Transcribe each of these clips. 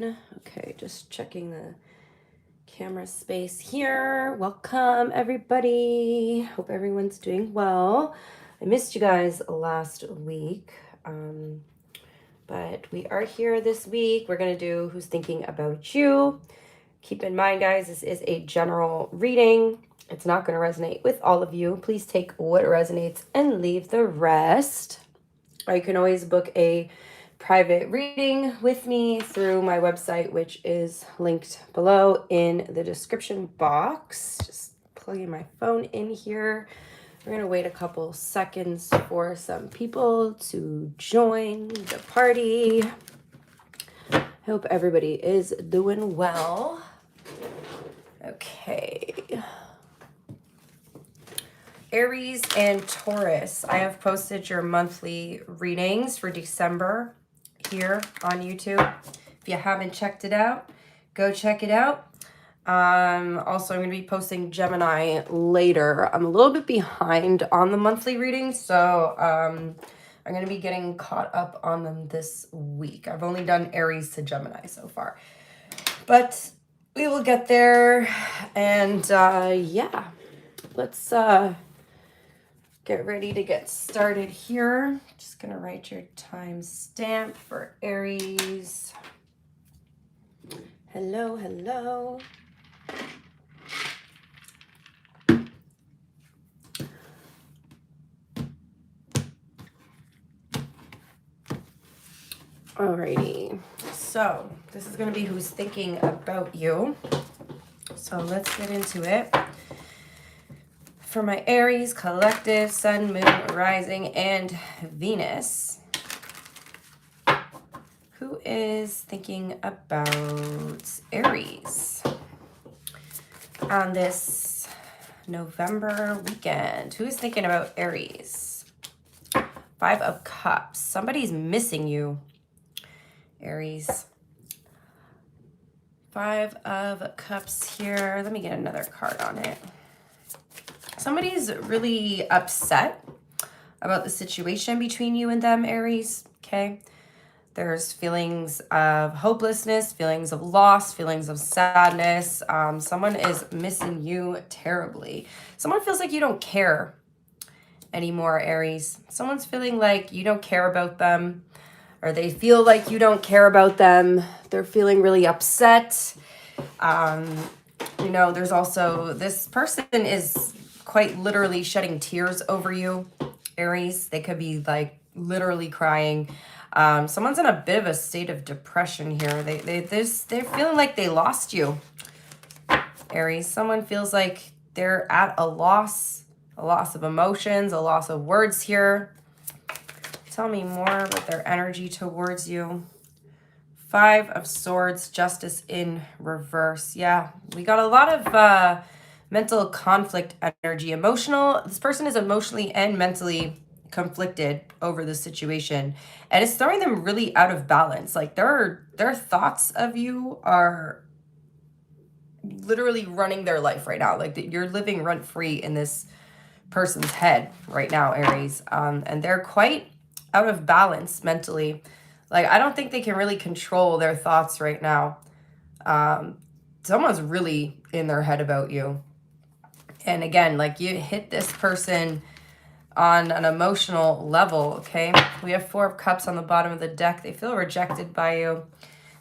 Okay, just checking the camera space here. Welcome, everybody. Hope everyone's doing well. I missed you guys last week, but we are here this week. We're going to do Who's Thinking About You. Keep in mind, guys, this is a general reading. It's not going to resonate with all of you. Please take what resonates and leave the rest. Or you can always book a private reading with me through my website, which is linked below in the description box. Just plugging my phone in here. We're going to wait a couple seconds for some people to join the party. Hope everybody is doing well. Okay. Aries and Taurus, I have posted your monthly readings for December here on YouTube. If you haven't checked it out, go check it out. Also, I'm going to be posting Gemini later. I'm a little bit behind on the monthly readings, so I'm going to be getting caught up on them this week. I've only done Aries to Gemini so far, but we will get there. And yeah, let's get ready to get started here. Just gonna write your time stamp for Aries. Hello, hello. Alrighty, so this is gonna be Who's Thinking About You. So let's get into it. For my Aries, collective, Sun, Moon, Rising, and Venus, who is thinking about Aries on this November weekend? Who is thinking about Aries? 5 of Cups. Somebody's missing you, Aries. 5 of Cups here. Let me get another card on it. Somebody's really upset about the situation between you and them, Aries, okay? There's feelings of hopelessness, feelings of loss, feelings of sadness. Someone is missing you terribly. Someone feels like you don't care anymore, Aries. Someone's feeling like you don't care about them, or they feel like you don't care about them. They're feeling really upset. You know, there's also, this person is quite literally shedding tears over you, Aries. They could be like literally crying. Someone's in a bit of a state of depression here. They're feeling like they lost you, Aries. Someone feels like they're at a loss of emotions, a loss of words here. Tell me more about their energy towards you. 5 of Swords, Justice in reverse. Yeah, we got a lot of mental conflict energy. Emotional, this person is emotionally and mentally conflicted over the situation, and it's throwing them really out of balance. Like their thoughts of you are literally running their life right now. Like you're living rent-free in this person's head right now, Aries. And they're quite out of balance mentally. Like I don't think they can really control their thoughts right now. Someone's really in their head about you. And again, like you hit this person on an emotional level, okay? We have 4 of Cups on the bottom of the deck. They feel rejected by you.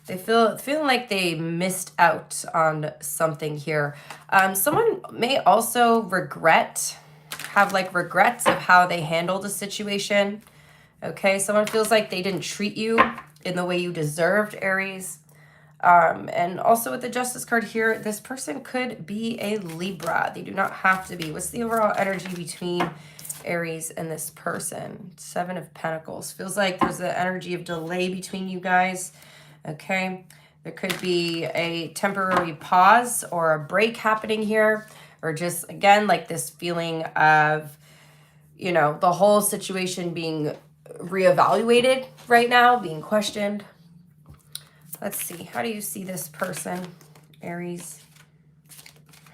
They feeling like they missed out on something here. Someone may also have like regrets of how they handled a situation, okay? Someone feels like they didn't treat you in the way you deserved, Aries. And also with the Justice card here, this person could be a Libra. They do not have to be. What's the overall energy between Aries and this person? 7 of Pentacles. Feels like there's an energy of delay between you guys. Okay. There could be a temporary pause or a break happening here. Or just, again, like this feeling of, you know, the whole situation being reevaluated right now, being questioned. Let's see. How do you see this person, Aries?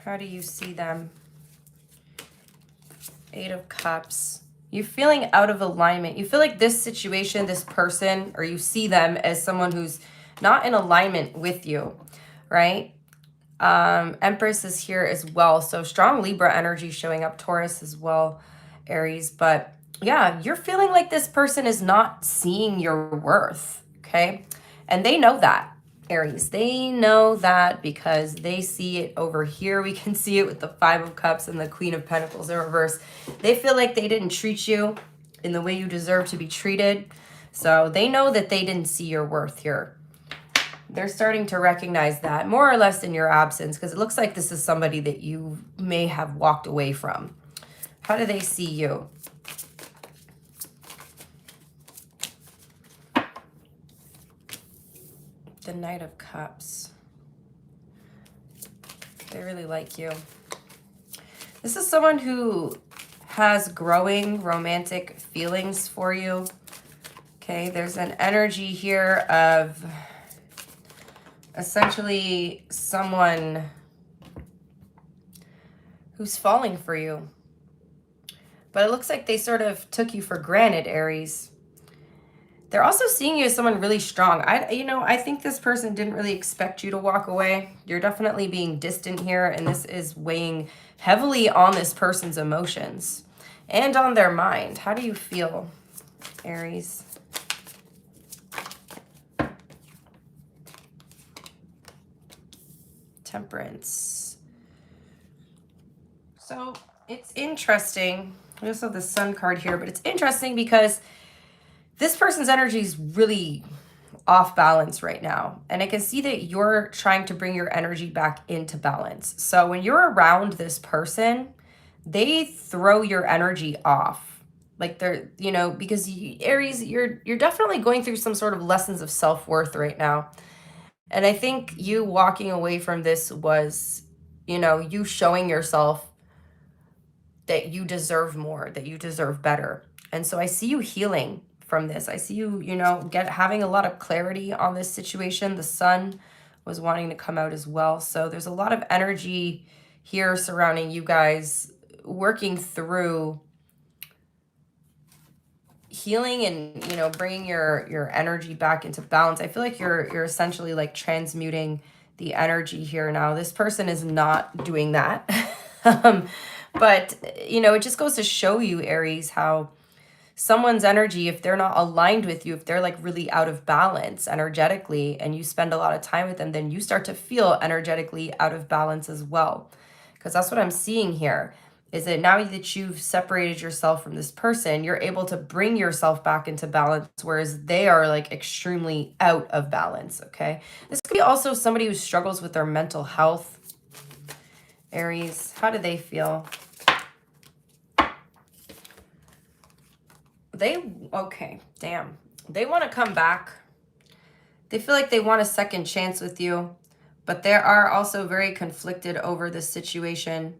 How do you see them? 8 of Cups. You're feeling out of alignment. You feel like this situation, this person, or you see them as someone who's not in alignment with you, right? Empress is here as well. So strong Libra energy showing up, Taurus as well, Aries. But yeah, you're feeling like this person is not seeing your worth, okay? And they know that, Aries. They know that because they see it over here. We can see it with the Five of Cups and the Queen of Pentacles in reverse. They feel like they didn't treat you in the way you deserve to be treated. So they know that they didn't see your worth here. They're starting to recognize that more or less in your absence, because it looks like this is somebody that you may have walked away from. How do they see you? The Knight of Cups. They really like you. This is someone who has growing romantic feelings for you. Okay, there's an energy here of essentially someone who's falling for you. But it looks like they sort of took you for granted, Aries. They're also seeing you as someone really strong. I think this person didn't really expect you to walk away. You're definitely being distant here, and this is weighing heavily on this person's emotions and on their mind. How do you feel, Aries? Temperance. So it's interesting. We also have the Sun card here, but it's interesting because this person's energy is really off balance right now. And I can see that you're trying to bring your energy back into balance. So when you're around this person, they throw your energy off. Like they're, because Aries, you're definitely going through some sort of lessons of self-worth right now. And I think you walking away from this was, you showing yourself that you deserve more, that you deserve better. And so I see you healing from this. I see you, having a lot of clarity on this situation. The Sun was wanting to come out as well. So there's a lot of energy here surrounding you guys working through healing and, bringing your energy back into balance. I feel like you're essentially like transmuting the energy here now. This person is not doing that. But, it just goes to show you, Aries, how someone's energy, if they're not aligned with you, if they're like really out of balance energetically and you spend a lot of time with them, then you start to feel energetically out of balance as well. Because that's what I'm seeing here, is that now that you've separated yourself from this person, you're able to bring yourself back into balance, whereas they are like extremely out of balance, okay? This could be also somebody who struggles with their mental health. Aries, how do they feel? Okay, damn. They want to come back. They feel like they want a second chance with you, but they are also very conflicted over this situation.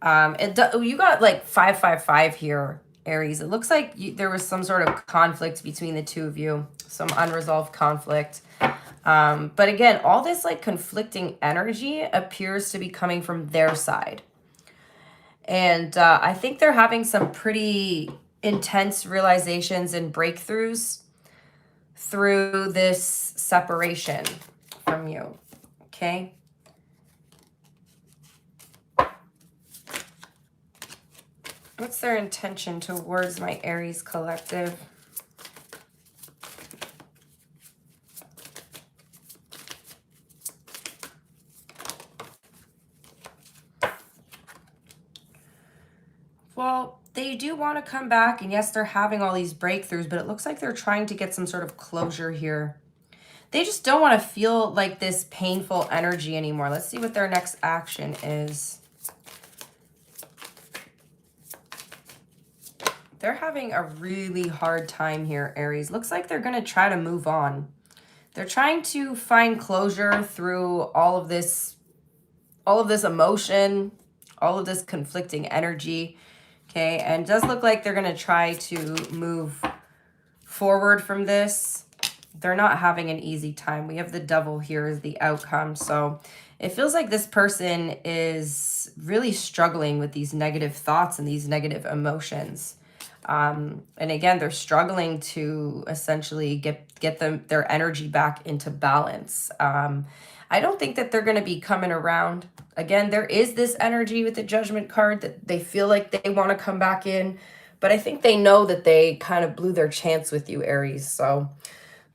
You got like 555 here, Aries. It looks like there was some sort of conflict between the two of you, some unresolved conflict. But again, all this like conflicting energy appears to be coming from their side. And I think they're having some pretty intense realizations and breakthroughs through this separation from you, okay? What's their intention towards my Aries collective? Well, they do want to come back, and yes, they're having all these breakthroughs, but it looks like they're trying to get some sort of closure here. They just don't want to feel like this painful energy anymore. Let's see what their next action is. They're having a really hard time here, Aries. Looks like they're going to try to move on. They're trying to find closure through all of this emotion, all of this conflicting energy. Okay, and it does look like they're going to try to move forward from this. They're not having an easy time. We have the Devil here as the outcome. So it feels like this person is really struggling with these negative thoughts and these negative emotions. And again, they're struggling to essentially get their energy back into balance. I don't think that they're going to be coming around. Again, there is this energy with the Judgment card that they feel like they want to come back in, but I think they know that they kind of blew their chance with you, Aries. So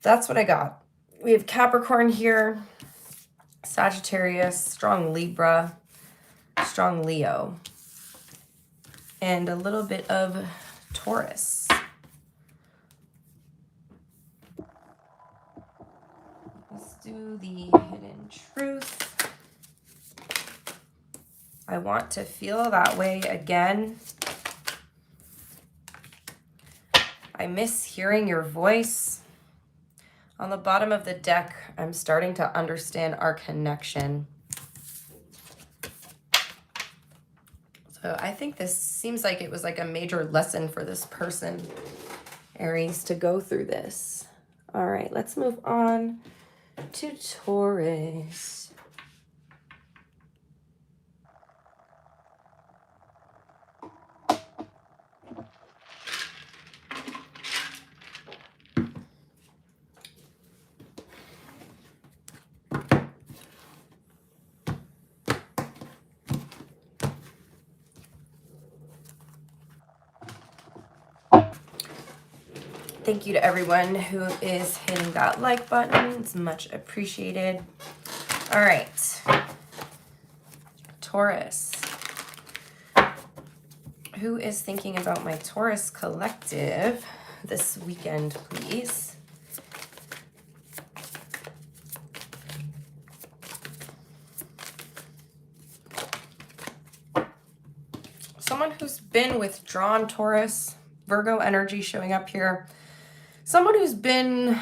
that's what I got. We have Capricorn here, Sagittarius, strong Libra, strong Leo, and a little bit of Taurus. Let's do the hidden truth. I want to feel that way again. I miss hearing your voice. On the bottom of the deck, I'm starting to understand our connection. So I think this seems like it was like a major lesson for this person, Aries, to go through this. All right, let's move on to Taurus. Thank you to everyone who is hitting that like button. It's much appreciated. All right. Taurus. Who is thinking about my Taurus collective this weekend, please? Someone who's been withdrawn, Taurus. Virgo energy showing up here. Someone who's been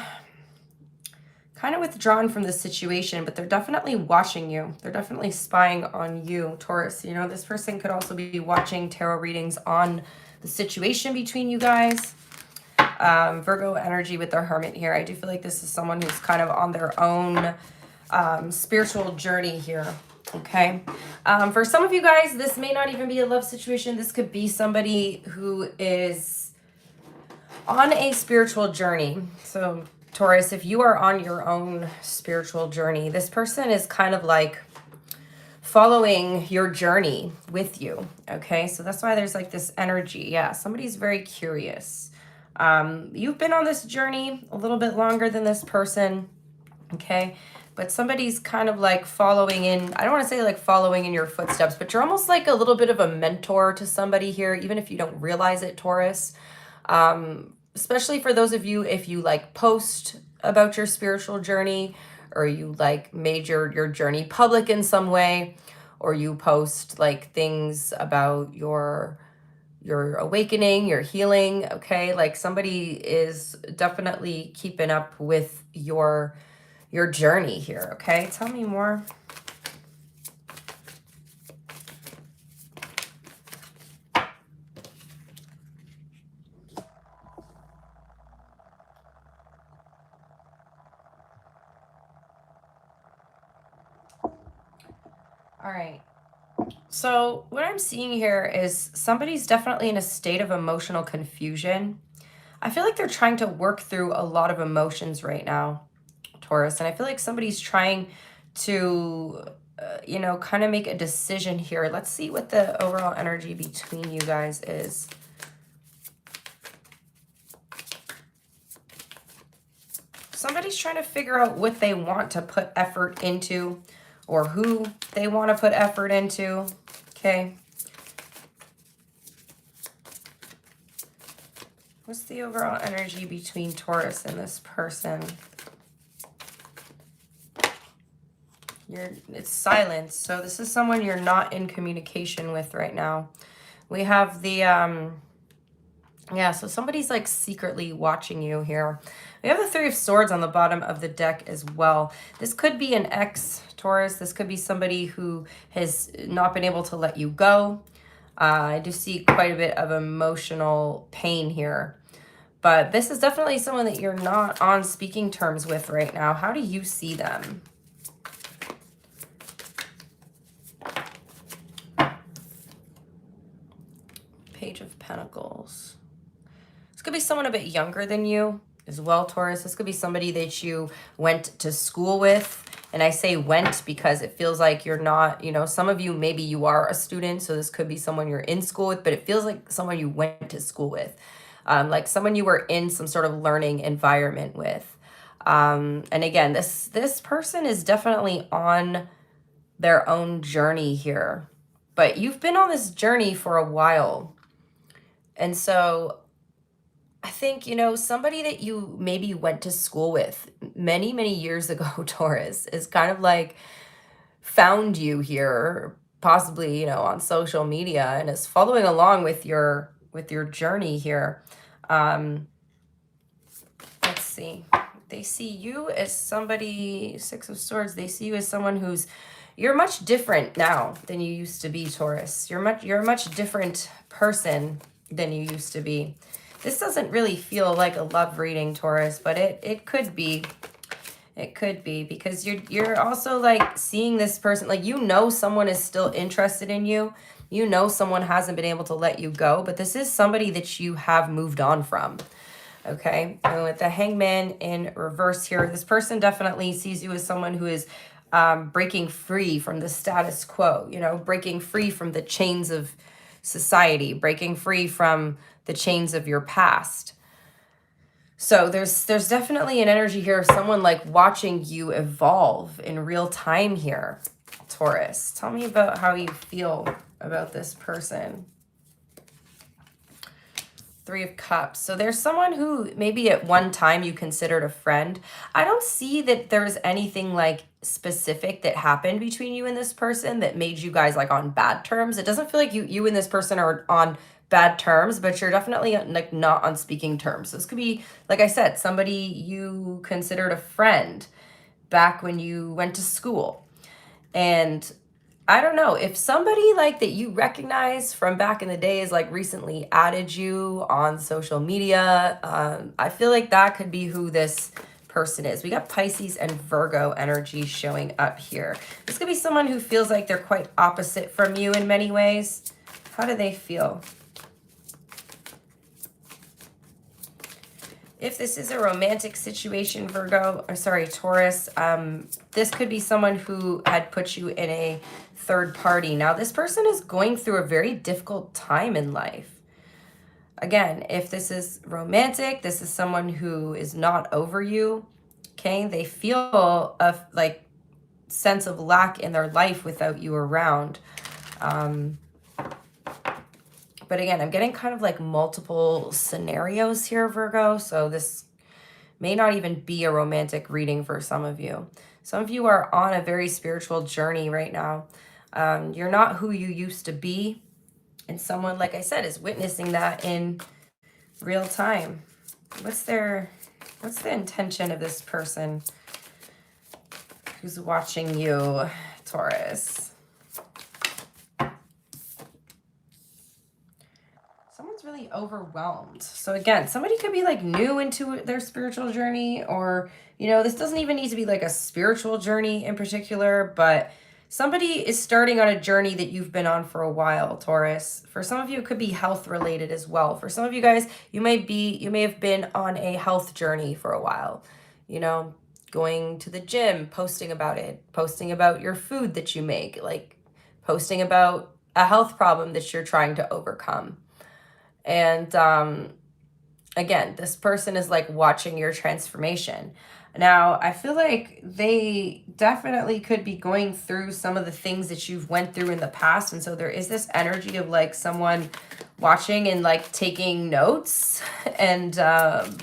kind of withdrawn from the situation, but they're definitely watching you. They're definitely spying on you, Taurus. You know, this person could also be watching tarot readings on the situation between you guys. Virgo energy with their Hermit here. I do feel like this is someone who's kind of on their own spiritual journey here. Okay. For some of you guys, this may not even be a love situation. This could be somebody who is on a spiritual journey. So Taurus, if you are on your own spiritual journey, this person is kind of like following your journey with you. Okay. So that's why there's like this energy. Yeah. Somebody's very curious. You've been on this journey a little bit longer than this person. Okay. But somebody's kind of like following in, I don't want to say like following in your footsteps, but you're almost like a little bit of a mentor to somebody here, even if you don't realize it, Taurus. Especially for those of you, if you like post about your spiritual journey, or you like made your journey public in some way, or you post like things about your awakening, your healing, okay? Like somebody is definitely keeping up with your journey here, okay? Tell me more. All right. So what I'm seeing here is somebody's definitely in a state of emotional confusion. I feel like they're trying to work through a lot of emotions right now, Taurus. And I feel like somebody's trying to, you know, kind of make a decision here. Let's see what the overall energy between you guys is. Somebody's trying to figure out what they want to put effort into, or who they want to put effort into. Okay. What's the overall energy between Taurus and this person? It's silence. So this is someone you're not in communication with right now. We have the, yeah, so somebody's like secretly watching you here. We have the Three of Swords on the bottom of the deck as well. This could be an ex, Taurus. This could be somebody who has not been able to let you go. I do see quite a bit of emotional pain here. But this is definitely someone that you're not on speaking terms with right now. How do you see them? Page of Pentacles. could be someone a bit younger than you as well, Taurus. This could be somebody that you went to school with. And I say went because it feels like you're not, you know, some of you, maybe you are a student. So this could be someone you're in school with, but it feels like someone you went to school with. Like someone you were in some sort of learning environment with. And again, this person is definitely on their own journey here. But you've been on this journey for a while. And so I think, you know, somebody that you maybe went to school with many, many years ago, Taurus, is kind of like found you here, possibly, you know, on social media and is following along with your journey here. Let's see. They see you as somebody, Six of Swords, they see you as someone who's, you're much different now than you used to be, Taurus. You're a much different person than you used to be. This doesn't really feel like a love reading, Taurus, but it could be. It could be because you're also like seeing this person, like, you know, someone is still interested in you. You know, someone hasn't been able to let you go, but this is somebody that you have moved on from. Okay. And with the Hangman in reverse here, this person definitely sees you as someone who is breaking free from the status quo, you know, breaking free from the chains of society, breaking free from the chains of your past. So there's definitely an energy here of someone like watching you evolve in real time here, Taurus. Tell me about how you feel about this person. Three of Cups. So there's someone who maybe at one time you considered a friend. I don't see that there's anything like specific that happened between you and this person that made you guys like on bad terms. It doesn't feel like you and this person are on bad terms, but you're definitely like not on speaking terms. So this could be, like I said, somebody you considered a friend back when you went to school. And I don't know if somebody like that you recognize from back in the days, like recently added you on social media. I feel like that could be who this person is. We got Pisces and Virgo energy showing up here. This could be someone who feels like they're quite opposite from you in many ways. How do they feel? If this is a romantic situation, Taurus, this could be someone who had put you in a third party. Now, this person is going through a very difficult time in life. Again, if this is romantic, this is someone who is not over you, okay? They feel a like sense of lack in their life without you around. But again, I'm getting kind of like multiple scenarios here, Virgo. So this may not even be a romantic reading for some of you. Some of you are on a very spiritual journey right now. You're not who you used to be. And someone, like I said, is witnessing that in real time. What's the intention of this person who's watching you, Taurus? Really overwhelmed. So again, somebody could be like new into their spiritual journey, or, you know, this doesn't even need to be like a spiritual journey in particular, but somebody is starting on a journey that you've been on for a while, Taurus. For some of you, it could be health related as well. For some of you guys, you may have been on a health journey for a while, you know, going to the gym, posting about it, posting about your food that you make, like posting about a health problem that you're trying to overcome. And again, this person is like watching your transformation. Now, I feel like they definitely could be going through some of the things that you've went through in the past. And so there is this energy of like someone watching and like taking notes. And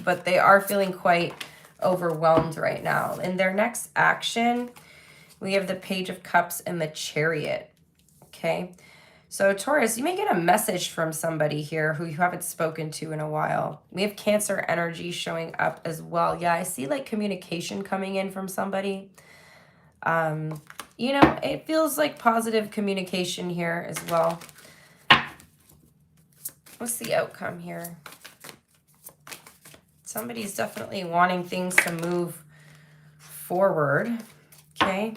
but they are feeling quite overwhelmed right now. In their next action, we have the Page of Cups and the Chariot. Okay. So Taurus, you may get a message from somebody here who you haven't spoken to in a while. We have Cancer energy showing up as well. Yeah, I see like communication coming in from somebody. You know, it feels like positive communication here as well. What's the outcome here? Somebody's definitely wanting things to move forward. Okay.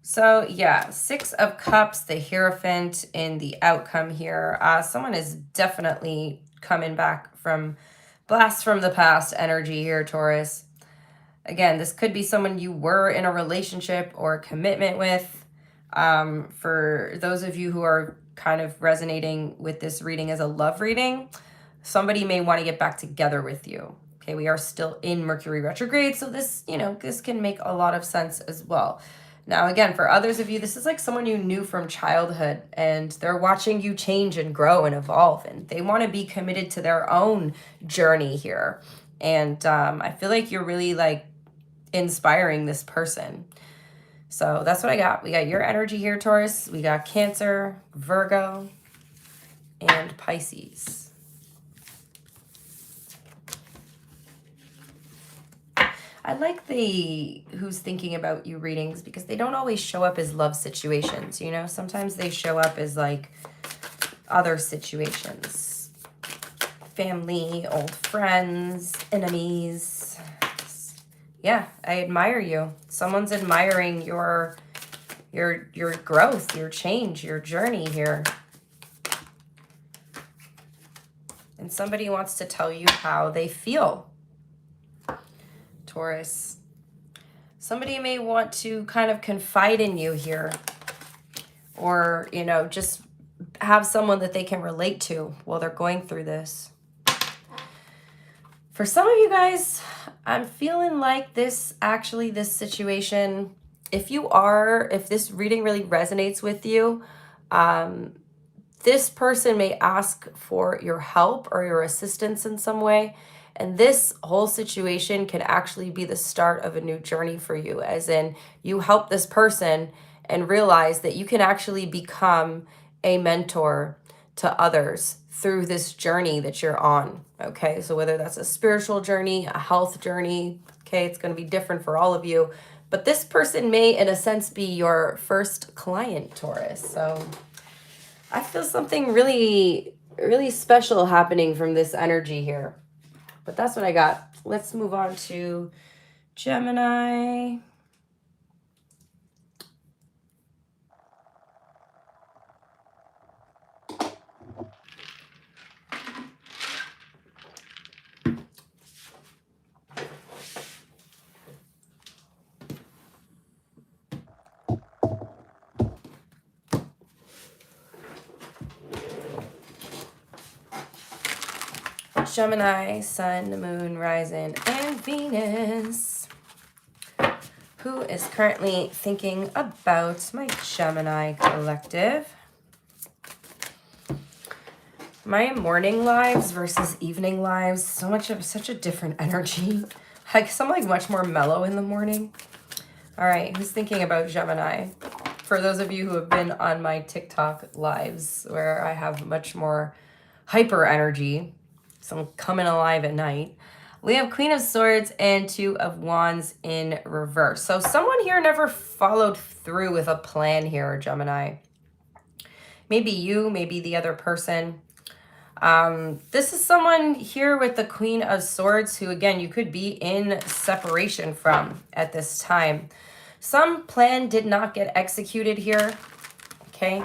So yeah, Six of Cups, the Hierophant in the outcome here. Someone is definitely coming back from blast from the past energy here, Taurus. Again, this could be someone you were in a relationship or commitment with. For those of you who are kind of resonating with this reading as a love reading, somebody may want to get back together with you. Okay, we are still in Mercury retrograde, so this, this can make a lot of sense as well. Now, again, for others of you, this is like someone you knew from childhood, and they're watching you change and grow and evolve, and they want to be committed to their own journey here. And I feel like you're really like inspiring this person. So that's what I got. We got your energy here, Taurus. We got Cancer, Virgo, and Pisces. I like the who's thinking about you readings because they don't always show up as love situations, Sometimes they show up as like other situations. Family, old friends, enemies. Yeah, I admire you. Someone's admiring your growth, your change, your journey here. And somebody wants to tell you how they feel, Taurus. Somebody may want to kind of confide in you here, or, just have someone that they can relate to while they're going through this. For some of you guys, I'm feeling like this situation, if this reading really resonates with you, this person may ask for your help or your assistance in some way. And this whole situation can actually be the start of a new journey for you, as in you help this person and realize that you can actually become a mentor to others through this journey that you're on. Okay, so whether that's a spiritual journey, a health journey, okay, it's going to be different for all of you. But this person may, in a sense, be your first client, Taurus. So I feel something really, really special happening from this energy here. But that's what I got. Let's move on to Gemini. Gemini, Sun, Moon, Rising, and Venus. Who is currently thinking about my Gemini collective? My morning lives versus evening lives, such a different energy. I guess I'm like much more mellow in the morning. All right, who's thinking about Gemini? For those of you who have been on my TikTok lives where I have much more hyper energy, so I'm coming alive at night. We have Queen of Swords and Two of Wands in reverse. So someone here never followed through with a plan here, Gemini. Maybe you, maybe the other person. This is someone here with the Queen of Swords who, again, you could be in separation from at this time. Some plan did not get executed here, okay?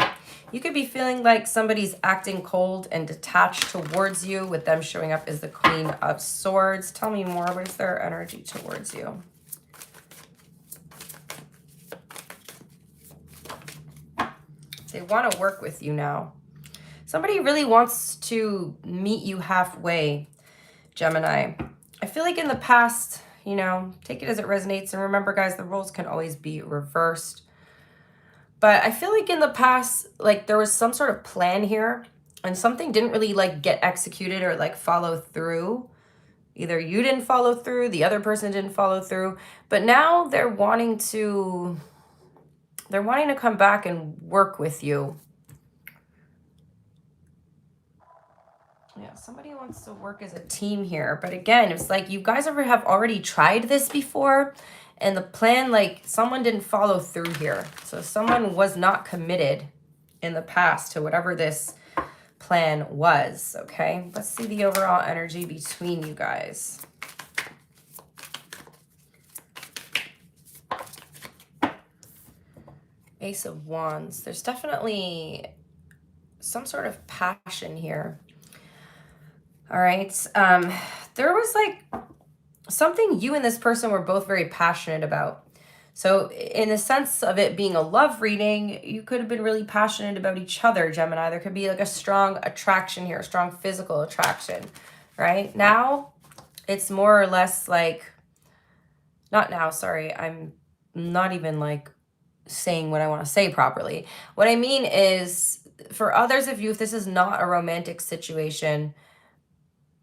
You could be feeling like somebody's acting cold and detached towards you with them showing up as the Queen of Swords. Tell me more. What is their energy towards you? They want to work with you now. Somebody really wants to meet you halfway, Gemini. I feel like in the past, take it as it resonates. And remember, guys, the roles can always be reversed. But I feel like in the past, like there was some sort of plan here and something didn't really like get executed or like follow through. Either you didn't follow through, the other person didn't follow through, but now they're wanting to come back and work with you. Yeah, somebody wants to work as a team here. But again, it's like you guys have already tried this before. And the plan, like someone didn't follow through here. So someone was not committed in the past to whatever this plan was, okay? Let's see the overall energy between you guys. Ace of Wands. There's definitely some sort of passion here. All right. There was like something you and this person were both very passionate about. So in the sense of it being a love reading, you could have been really passionate about each other, Gemini. There could be like a strong attraction here, a strong physical attraction, right? Now it's more or less like, not now, sorry, I'm not even like saying what I want to say properly. What I mean is, for others of you, if this is not a romantic situation,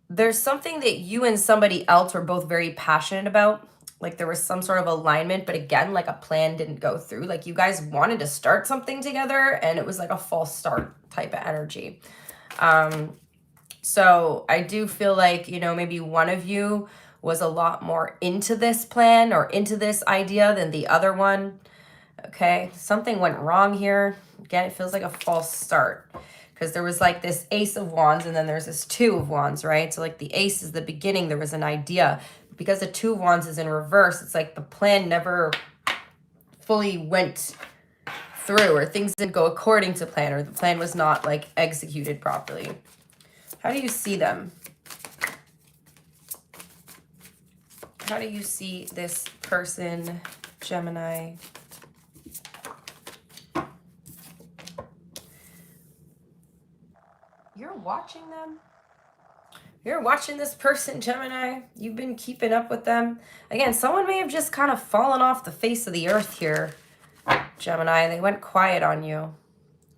there's something that you and somebody else were both very passionate about. Like there was some sort of alignment, but again, like a plan didn't go through. Like you guys wanted to start something together and it was like a false start type of energy. So I do feel like, you know, maybe one of you was a lot more into this plan or into this idea than the other one. Okay, something went wrong here. Again, it feels like a false start because there was like this Ace of Wands and then there's this Two of Wands, right? So like the Ace is the beginning, there was an idea. Because the Two of Wands is in reverse, it's like the plan never fully went through, or things didn't go according to plan, or the plan was not like executed properly. How do you see them? How do you see this person, Gemini? You're watching them? You're watching this person, Gemini. You've been keeping up with them. Again, someone may have just kind of fallen off the face of the earth here, Gemini. They went quiet on you.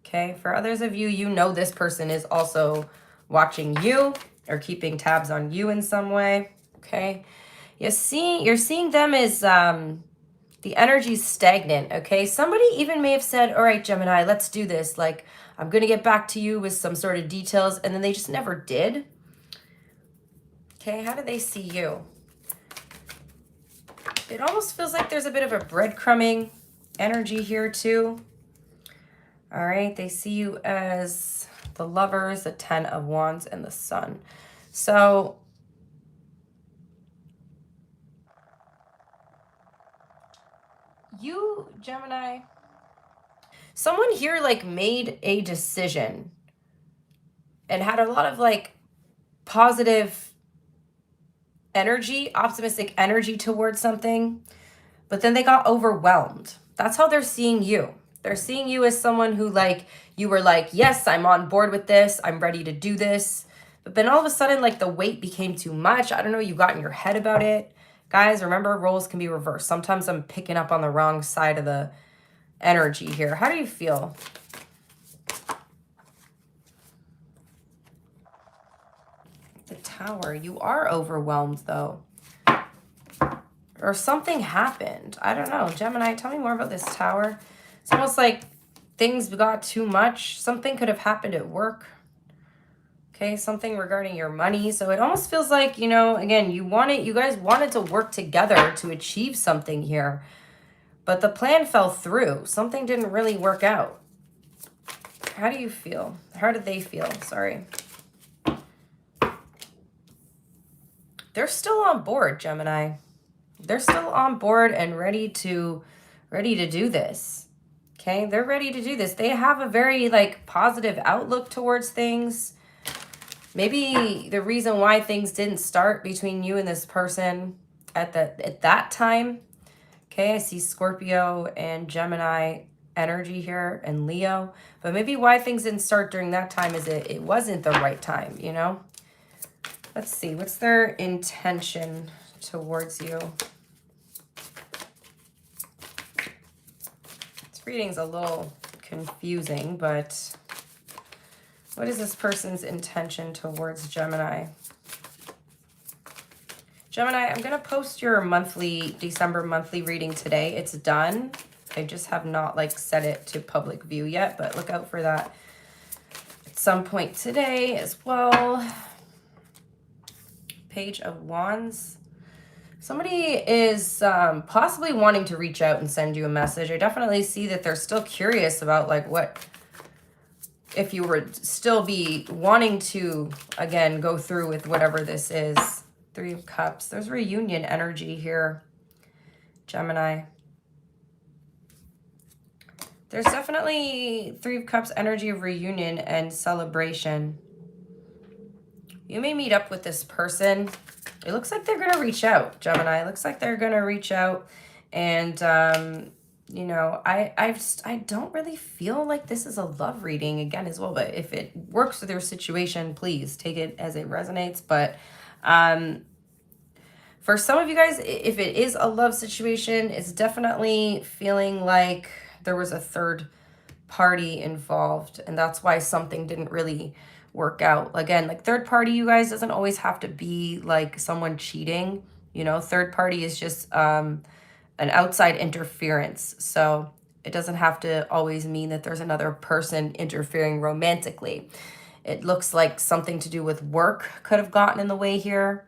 Okay, for others of you, you know this person is also watching you or keeping tabs on you in some way. Okay, you're seeing them as the energy's stagnant. Okay, somebody even may have said, all right, Gemini, let's do this. Like, I'm going to get back to you with some sort of details. And then they just never did. Okay, how do they see you? It almost feels like there's a bit of a breadcrumbing energy here too. All right, they see you as the Lovers, the Ten of Wands, and the Sun. So you, Gemini, someone here like made a decision and had a lot of like positive energy, optimistic energy towards something, but then they got overwhelmed. That's how they're seeing you. They're seeing you as someone who like, you were like, yes, I'm on board with this. I'm ready to do this. But then all of a sudden, like the weight became too much. I don't know, you got in your head about it. Guys, remember, roles can be reversed. Sometimes I'm picking up on the wrong side of the energy here. How do you feel? The Tower. You are overwhelmed though. Or something happened. I don't know. Gemini, tell me more about this Tower. It's almost like things got too much. Something could have happened at work. Okay, something regarding your money. So it almost feels like, you know, again, you guys wanted to work together to achieve something here. But the plan fell through. Something didn't really work out. How do you feel? How did they feel? Sorry. They're still on board, Gemini. They're still on board and ready to do this. Okay, they're ready to do this. They have a very like positive outlook towards things. Maybe the reason why things didn't start between you and this person at that time. Okay, I see Scorpio and Gemini energy here and Leo. But maybe why things didn't start during that time is it wasn't the right time, you know? Let's see, what's their intention towards you? This reading's a little confusing, but what is this person's intention towards Gemini? Gemini, I'm going to post your December monthly reading today. It's done. I just have not like set it to public view yet, but look out for that at some point today as well. Page of Wands. Somebody is possibly wanting to reach out and send you a message. I definitely see that they're still curious about like what, if you would still be wanting to, again, go through with whatever this is. Three of Cups. There's reunion energy here, Gemini. There's definitely Three of Cups energy of reunion and celebration. You may meet up with this person. It looks like they're going to reach out, Gemini. It looks like they're going to reach out. And, you know, I don't really feel like this is a love reading again as well. But if it works with your situation, please take it as it resonates. But for some of you guys, if it is a love situation, it's definitely feeling like there was a third party involved, and that's why something didn't really work out. Again, like third party, you guys, doesn't always have to be like someone cheating. You know, third party is just an outside interference. So it doesn't have to always mean that there's another person interfering romantically. It looks like something to do with work could have gotten in the way here.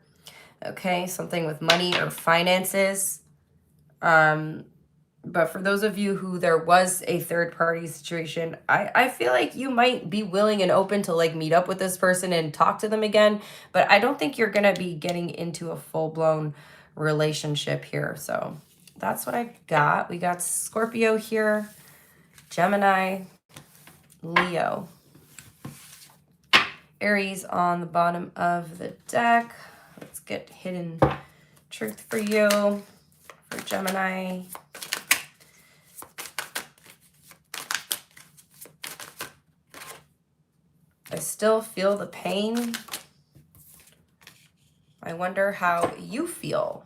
Okay, something with money or finances. But for those of you who there was a third party situation, I feel like you might be willing and open to like meet up with this person and talk to them again. But I don't think you're going to be getting into a full-blown relationship here. So that's what I got. We got Scorpio here, Gemini, Leo, Aries on the bottom of the deck. Let's get hidden truth for you, for Gemini. I still feel the pain. I wonder how you feel.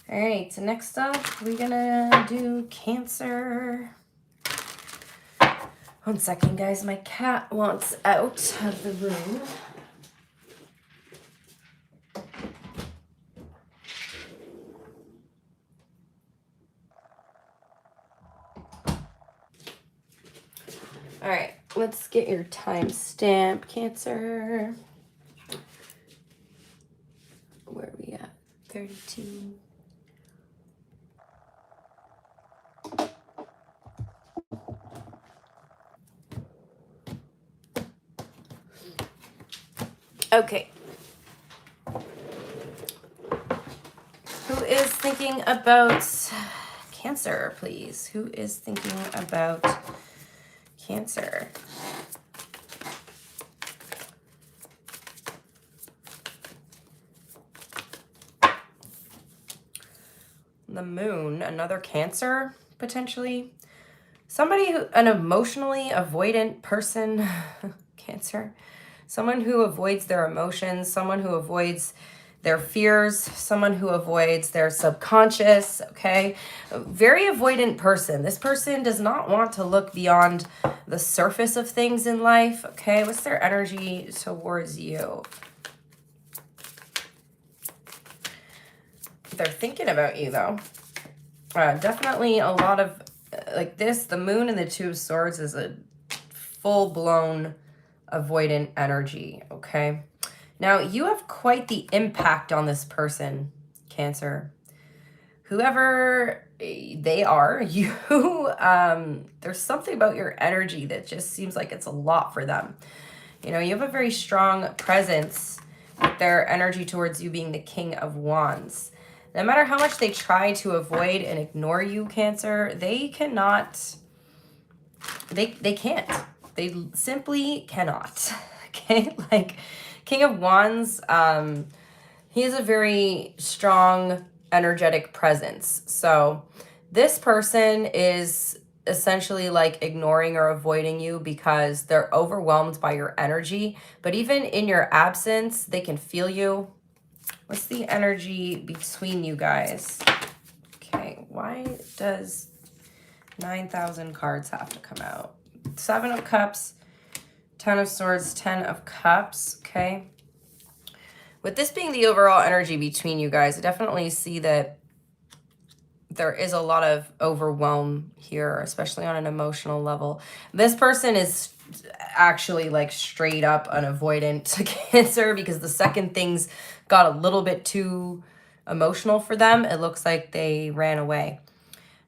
All right, so next up, we're gonna do Cancer. One second, guys. My cat wants out of the room. All right, let's get your timestamp, Cancer. Where are we at? 32. Okay. Who is thinking about Cancer, please? Who is thinking about Cancer? The moon, another Cancer, potentially. Somebody who, an emotionally avoidant person, Cancer. Someone who avoids their emotions, someone who avoids their fears, someone who avoids their subconscious, okay? A very avoidant person. This person does not want to look beyond the surface of things in life, okay? What's their energy towards you? They're thinking about you, though. Definitely a lot of, like this, the moon and the Two of Swords is a full-blown avoidant energy, okay? Now, you have quite the impact on this person, Cancer. Whoever they are, you, there's something about your energy that just seems like it's a lot for them. You know, you have a very strong presence with their energy towards you being the King of Wands. No matter how much they try to avoid and ignore you, Cancer, they cannot, they can't. They simply cannot, okay? Like, King of Wands, he has a very strong, energetic presence. So this person is essentially like ignoring or avoiding you because they're overwhelmed by your energy. But even in your absence, they can feel you. What's the energy between you guys? Okay, why does 9,000 cards have to come out? 7 of Cups, 10 of Swords, 10 of Cups, okay? With this being the overall energy between you guys, I definitely see that there is a lot of overwhelm here, especially on an emotional level. This person is actually like straight up an avoidant to Cancer because the second things got a little bit too emotional for them, it looks like they ran away,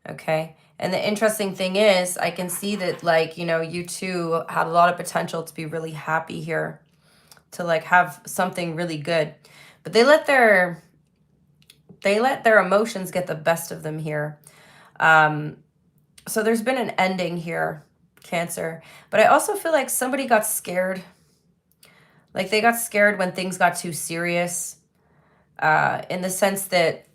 okay? And the interesting thing is, I can see that, like, you know, you two had a lot of potential to be really happy here, to, like, have something really good. But they let their They let their emotions get the best of them here. So there's been an ending here, Cancer. But I also feel like somebody got scared. Like they got scared when things got too serious, in the sense that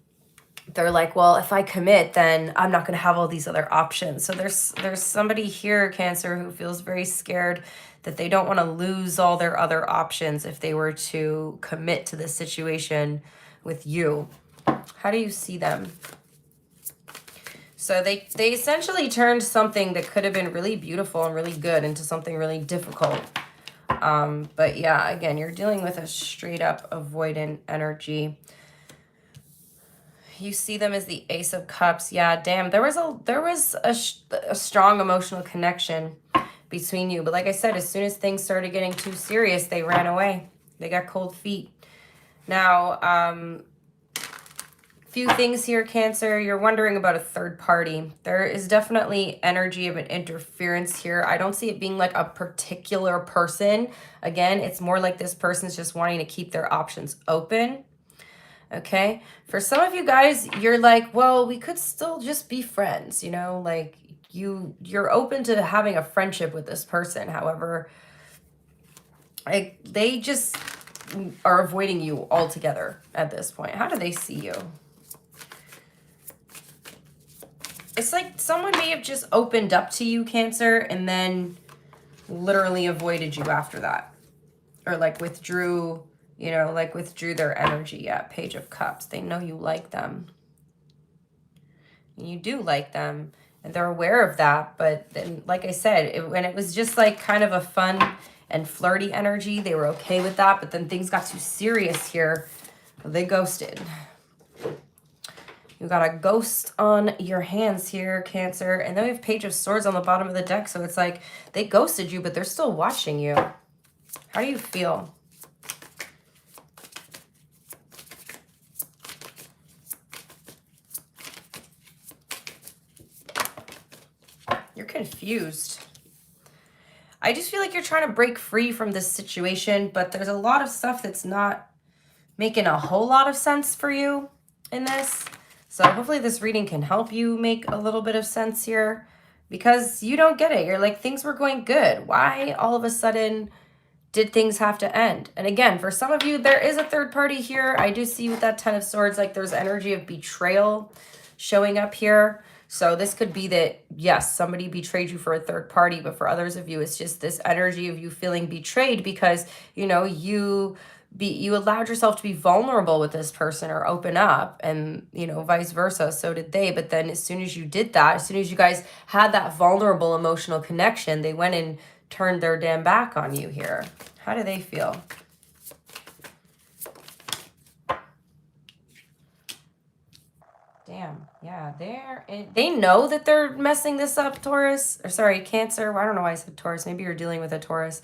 they're like, well, if I commit, then I'm not going to have all these other options. So there's somebody here, Cancer, who feels very scared that they don't want to lose all their other options if they were to commit to this situation with you. How do you see them? So they essentially turned something that could have been really beautiful and really good into something really difficult. But yeah, again, you're dealing with a straight up avoidant energy. You see them as the Ace of Cups. Yeah, damn, there was a strong emotional connection between you. But like I said, as soon as things started getting too serious, they ran away. They got cold feet. Now, few things here, Cancer. You're wondering about a third party. There is definitely energy of an interference here. I don't see it being like a particular person. Again, it's more like this person's just wanting to keep their options open. Okay. For some of you guys, you're like, well, we could still just be friends, you know, like you're open to having a friendship with this person. However, they just are avoiding you altogether at this point. How do they see you? It's like someone may have just opened up to you, Cancer, and then literally avoided you after that. Or like withdrew, you know, like withdrew their energy. Yeah, Page of Cups. They know you like them. And you do like them. And they're aware of that. But then, like I said, when it was just like kind of a fun and flirty energy, they were okay with that. But then things got too serious here. They ghosted. You got a ghost on your hands here, Cancer. And then we have Page of Swords on the bottom of the deck. So it's like they ghosted you, but they're still watching you. How do you feel? You're confused. I just feel like you're trying to break free from this situation, but there's a lot of stuff that's not making a whole lot of sense for you in this. So hopefully this reading can help you make a little bit of sense here, because you don't get it. You're like, things were going good. Why all of a sudden did things have to end? And again, for some of you, there is a third party here. I do see with that Ten of Swords, like there's energy of betrayal showing up here. So this could be that, yes, somebody betrayed you for a third party, but for others of you, it's just this energy of you feeling betrayed because, you know, you allowed yourself to be vulnerable with this person or open up, and, you know, vice versa. So did they. But then as soon as you did that, as soon as you guys had that vulnerable emotional connection, they went and turned their damn back on you here. How do they feel? Damn. Yeah, they know that they're messing this up, Taurus. Or sorry, Cancer. Well, I don't know why I said Taurus. Maybe you're dealing with a Taurus.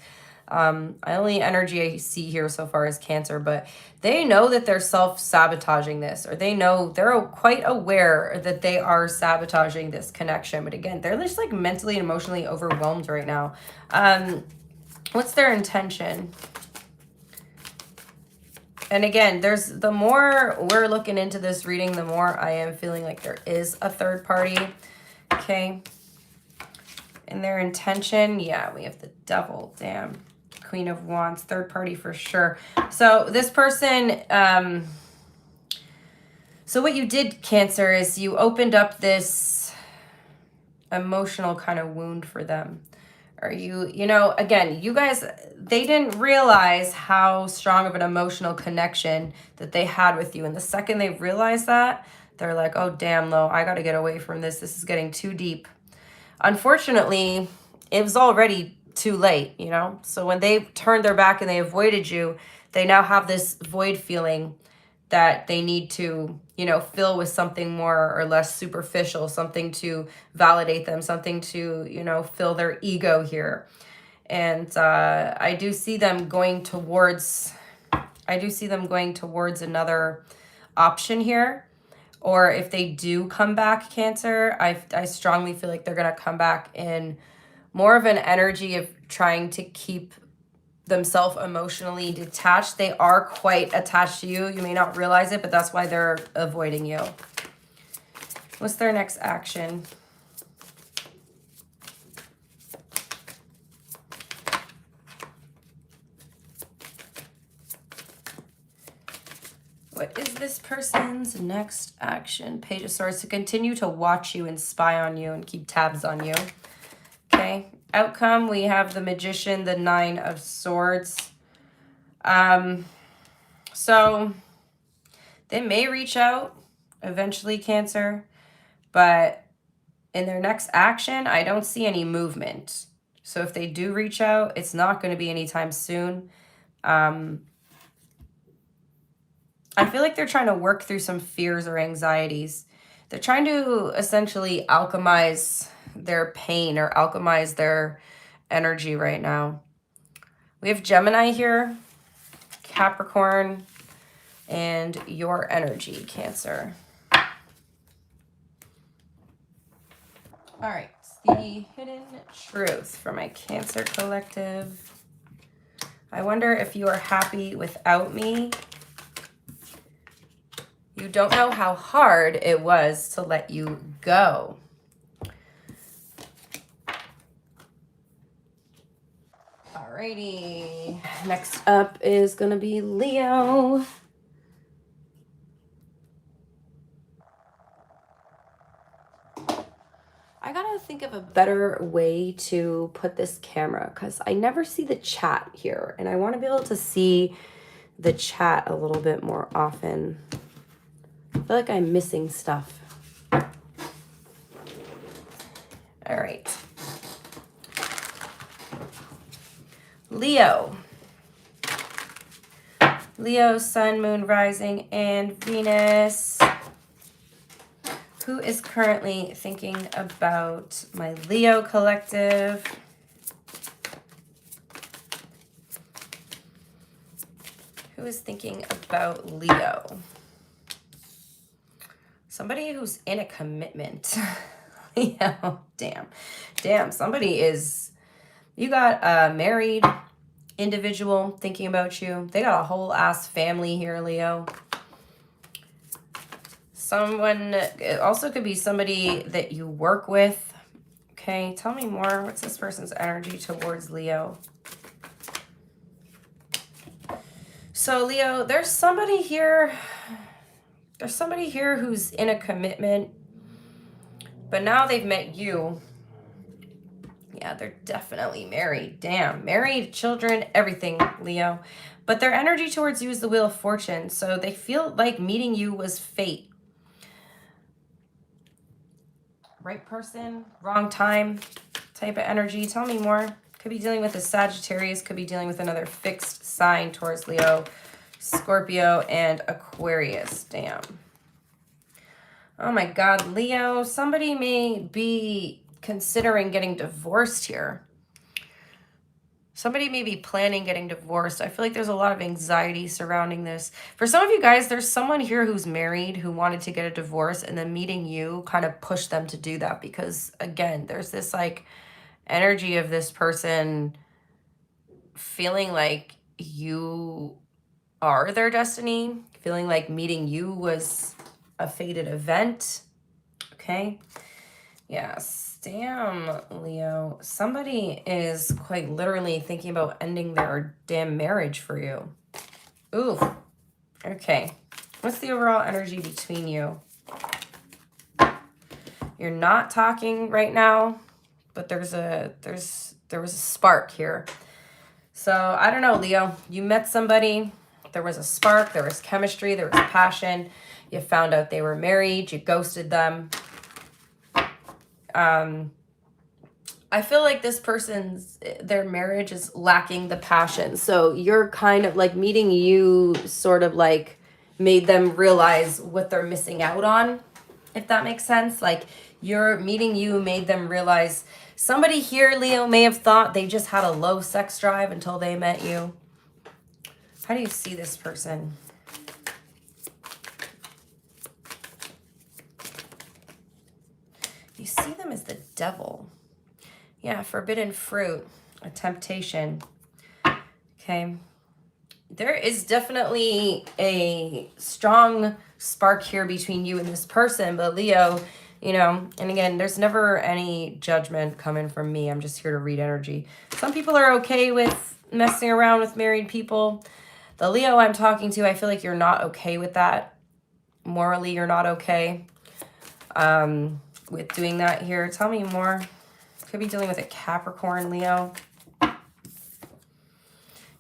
Only energy I see here so far is Cancer, but they know that they're self-sabotaging this, or they know they're quite aware that they are sabotaging this connection. But again, they're just like mentally and emotionally overwhelmed right now. What's their intention? And again, the more we're looking into this reading, the more I am feeling like there is a third party. Okay. And their intention, yeah, we have the Devil, damn. Queen of Wands, third party for sure. So this person, so what you did, Cancer, is you opened up this emotional kind of wound for them. Or you know, again, you guys, they didn't realize how strong of an emotional connection that they had with you. And the second they realized that, they're like, oh, damn, Lo, I got to get away from this. This is getting too deep. Unfortunately, it was already too late, you know? So when they turned their back and they avoided you, they now have this void feeling that they need to, you know, fill with something more or less superficial, something to validate them, something to, you know, fill their ego here. And I do see them going towards another option here. Or if they do come back, Cancer, I strongly feel like they're going to come back in more of an energy of trying to keep themselves emotionally detached. They are quite attached to you. You may not realize it, but that's why they're avoiding you. What's their next action? What is this person's next action? Page of Swords, to continue to watch you and spy on you and keep tabs on you. Okay. Outcome, we have the Magician, the Nine of Swords. So they may reach out eventually, Cancer, but in their next action, I don't see any movement. So if they do reach out, it's not going to be anytime soon. I feel like they're trying to work through some fears or anxieties. They're trying to essentially alchemize their pain or alchemize their energy right now. We have Gemini here, Capricorn, and your energy, Cancer. All right, the hidden truth for my Cancer collective. I wonder if you are happy without me. You don't know how hard it was to let you go. Alrighty, next up is gonna be Leo. I gotta think of a better way to put this camera because I never see the chat here and I want to be able to see the chat a little bit more often. I feel like I'm missing stuff. All right. Leo. Leo, Sun, Moon, Rising, and Venus. Who is currently thinking about my Leo collective? Who is thinking about Leo? Somebody who's in a commitment. Leo, damn. Damn, somebody is... You got a married individual thinking about you. They got a whole ass family here, Leo. Someone, it also could be somebody that you work with. Okay, tell me more. What's this person's energy towards Leo? So, Leo, there's somebody here. There's somebody here who's in a commitment, but now they've met you. Yeah, they're definitely married. Damn, married, children, everything, Leo. But their energy towards you is the Wheel of Fortune. So they feel like meeting you was fate. Right person, wrong time type of energy. Tell me more. Could be dealing with a Sagittarius, could be dealing with another fixed sign towards Leo, Scorpio, and Aquarius. Damn. Oh my God, Leo, somebody may be considering getting divorced here. Somebody may be planning getting divorced. I feel like there's a lot of anxiety surrounding this. For some of you guys, there's someone here who's married who wanted to get a divorce, and then meeting you kind of pushed them to do that because, again, there's this like energy of this person feeling like you are their destiny, feeling like meeting you was a fated event. Okay. Yes. Damn, Leo. Somebody is quite literally thinking about ending their damn marriage for you. Ooh. Okay. What's the overall energy between you? You're not talking right now, but there was a spark here. So, I don't know, Leo. You met somebody. There was a spark. There was chemistry. There was passion. You found out they were married. You ghosted them. I feel like this person's, their marriage is lacking the passion. So you're kind of like meeting you sort of like made them realize what they're missing out on, if that makes sense. Like your meeting you made them realize somebody here, Leo, may have thought they just had a low sex drive until they met you. How do you see this person? You see them as the devil. Yeah, forbidden fruit, a temptation. Okay. There is definitely a strong spark here between you and this person, but Leo, you know, and again, there's never any judgment coming from me. I'm just here to read energy. Some people are okay with messing around with married people. The Leo I'm talking to, I feel like you're not okay with that. Morally, you're not okay with doing that here. Tell me more. Could be dealing with a Capricorn, Leo.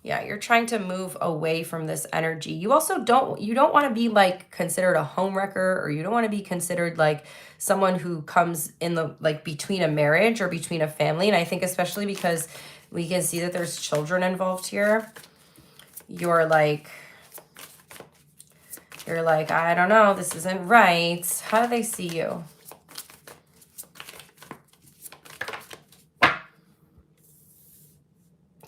Yeah, you're trying to move away from this energy. You also don't want to be like considered a homewrecker, or you don't want to be considered like someone who comes in the like between a marriage or between a family. And I think especially because we can see that there's children involved here. You're like, I don't know, this isn't right. How do they see you?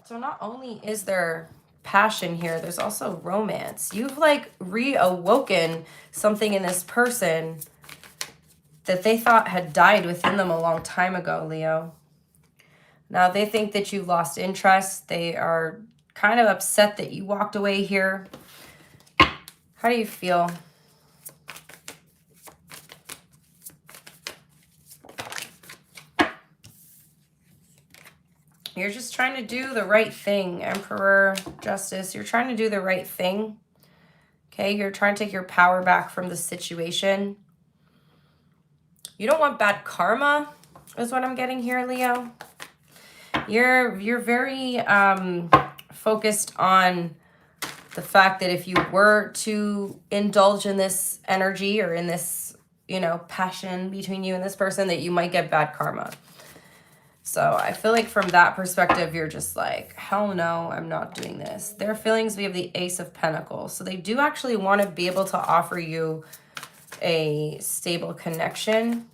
So not only is there passion here, there's also romance. You've like reawoken something in this person that they thought had died within them a long time ago, Leo. Now they think that you've lost interest. They are kind of upset that you walked away here. How do you feel? You're just trying to do the right thing, Emperor, Justice. You're trying to do the right thing. Okay, you're trying to take your power back from the situation. You don't want bad karma, is what I'm getting here, Leo. You're very focused on the fact that if you were to indulge in this energy or in this, you know, passion between you and this person, that you might get bad karma. So I feel like from that perspective, you're just like, hell no, I'm not doing this. Their feelings, we have the Ace of Pentacles. So they do actually want to be able to offer you a stable connection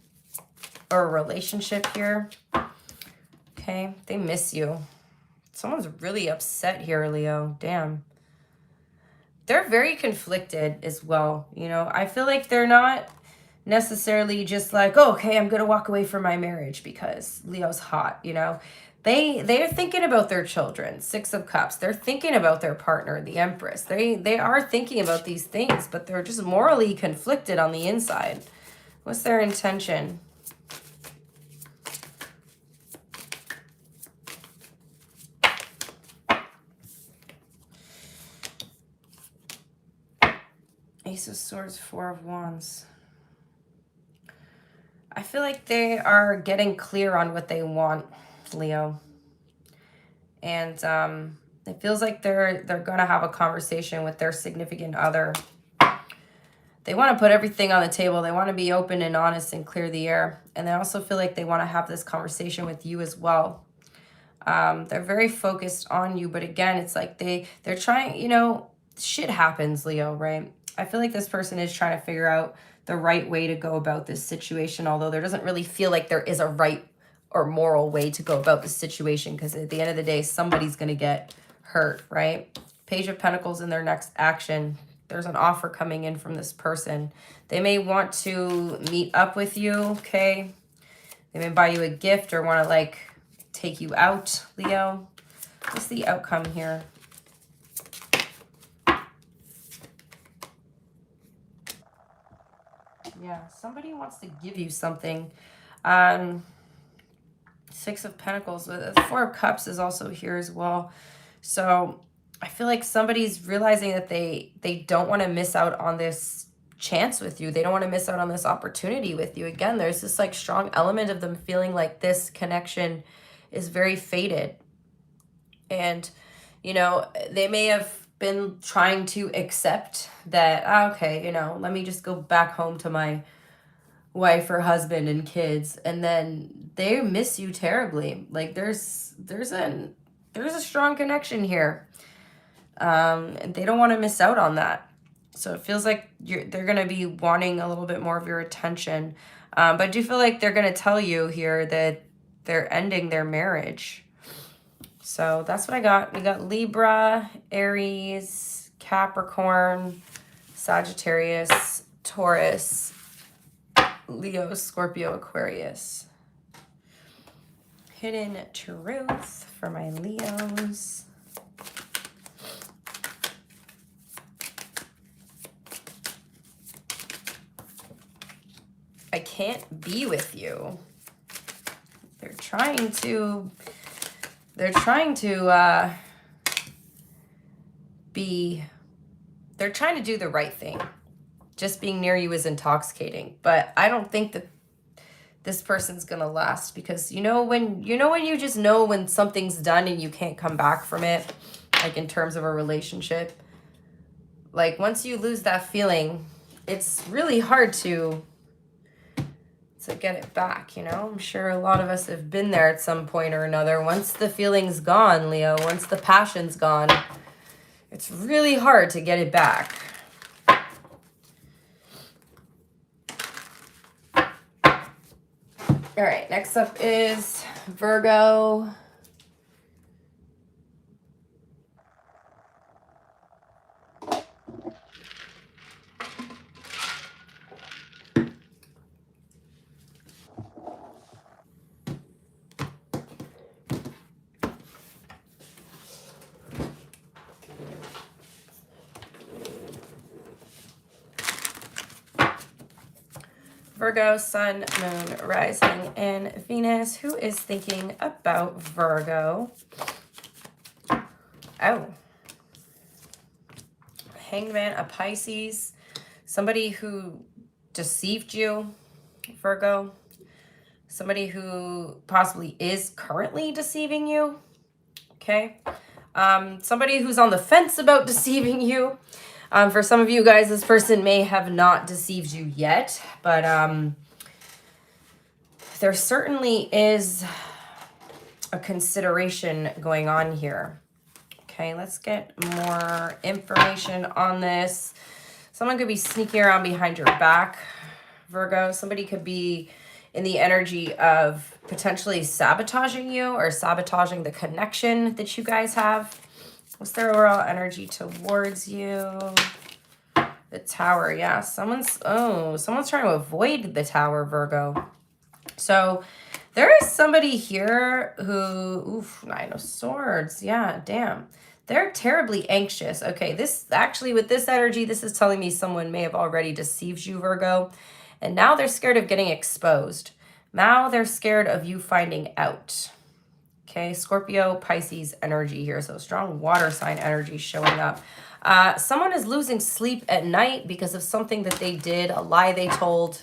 or a relationship here. Okay, they miss you. Someone's really upset here, Leo. Damn. They're very conflicted as well. You know, I feel like they're not necessarily just like, oh, okay, I'm gonna walk away from my marriage because Leo's hot, you know. They're thinking about their children. Six of Cups. They're thinking about their partner, the Empress. They are thinking about these things, but they're just morally conflicted on the inside. What's their intention? Ace of Swords, Four of Wands. I feel like they are getting clear on what they want, Leo. And it feels like they're going to have a conversation with their significant other. They want to put everything on the table. They want to be open and honest and clear the air. And they also feel like they want to have this conversation with you as well. They're very focused on you. But again, it's like they're trying, you know, shit happens, Leo, right? I feel like this person is trying to figure out the right way to go about this situation, although there doesn't really feel like there is a right or moral way to go about this situation, because at the end of the day, somebody's going to get hurt, right? Page of Pentacles in their next action. There's an offer coming in from this person. They may want to meet up with you, okay? They may buy you a gift or want to, like, take you out, Leo. What's the outcome here? Yeah, somebody wants to give you something. Six of Pentacles. Four of Cups is also here as well. So I feel like somebody's realizing that they don't want to miss out on this chance with you. They don't want to miss out on this opportunity with you. Again, there's this like strong element of them feeling like this connection is very fated. And, you know, they may have been trying to accept that, okay, you know, let me just go back home to my wife or husband and kids, and then they miss you terribly. Like there's a strong connection here, and they don't want to miss out on that. So it feels like they're going to be wanting a little bit more of your attention, but I do feel like they're going to tell you here that they're ending their marriage. So that's what I got. We got Libra, Aries, Capricorn, Sagittarius, Taurus, Leo, Scorpio, Aquarius. Hidden truth for my Leos. can't be with you. They're trying to they're trying to do the right thing. Just being near you is intoxicating, but I don't think that this person's gonna last, because when you just know when something's done and you can't come back from it, like in terms of a relationship. Like once you lose that feeling, it's really hard to get it back, I'm sure a lot of us have been there at some point or another. Once the feeling's gone, Leo, once the passion's gone, it's really hard to get it back. All right, next up is Virgo. Virgo, Sun, Moon, Rising, and Venus. Who is thinking about Virgo? Oh. Hanged Man, a Pisces. Somebody who deceived you, Virgo. Somebody who possibly is currently deceiving you. Okay. Somebody who's on the fence about deceiving you. For some of you guys, this person may have not deceived you yet, but there certainly is a consideration going on here. Okay, let's get more information on this. Someone could be sneaking around behind your back, Virgo. Somebody could be in the energy of potentially sabotaging you or sabotaging the connection that you guys have. What's their overall energy towards you? The Tower, yeah. Someone's trying to avoid the Tower, Virgo. So there is somebody here who, Nine of Swords. Yeah, damn. They're terribly anxious. Okay, this actually, with this energy, this is telling me someone may have already deceived you, Virgo. And now they're scared of getting exposed. Now they're scared of you finding out. Okay, Scorpio, Pisces energy here. So strong water sign energy showing up. Someone is losing sleep at night because of something that they did, a lie they told,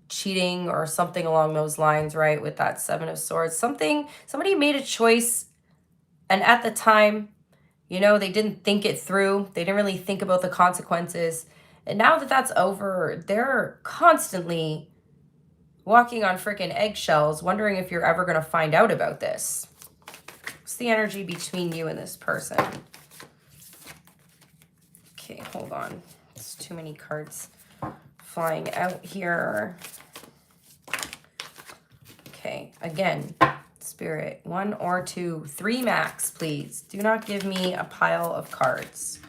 cheating or something along those lines, right? With that Seven of Swords. Somebody made a choice, and at the time, they didn't think it through. They didn't really think about the consequences. And now that that's over, they're constantly walking on freaking eggshells, wondering if you're ever going to find out about this. What's the energy between you and this person? Okay, hold on. It's too many cards flying out here. Okay, again, Spirit, 1 or 2, 3 max, please. Do not give me a pile of cards.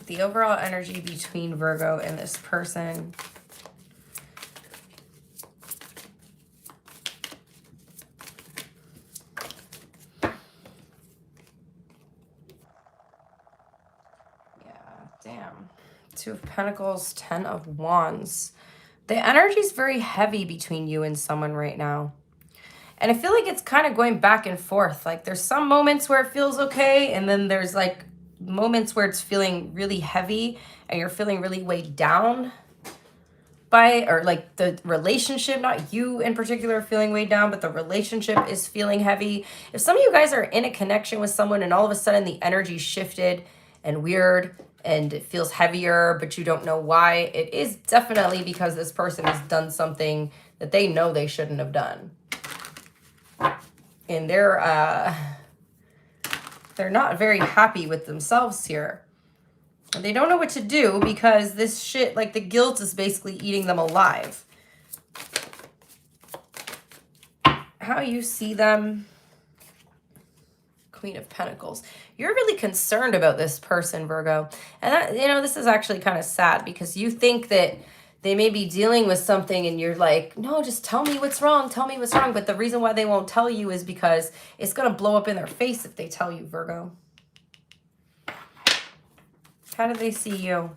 The overall energy between Virgo and this person. Yeah, damn. 2 of Pentacles, 10 of Wands. The energy is very heavy between you and someone right now. And I feel like it's kind of going back and forth. Like there's some moments where it feels okay, and then there's like moments where it's feeling really heavy and you're feeling really weighed down by, or like the relationship, not you in particular feeling weighed down, but the relationship is feeling heavy. If some of you guys are in a connection with someone and all of a sudden the energy shifted and weird and it feels heavier, but you don't know why, it is definitely because this person has done something that they know they shouldn't have done. And they're not very happy with themselves here. They don't know what to do because this shit, like the guilt is basically eating them alive. How you see them, Queen of Pentacles. You're really concerned about this person, Virgo. And that, this is actually kind of sad because you think that they may be dealing with something and you're like, no, just tell me what's wrong. Tell me what's wrong. But the reason why they won't tell you is because it's going to blow up in their face if they tell you, Virgo. How do they see you?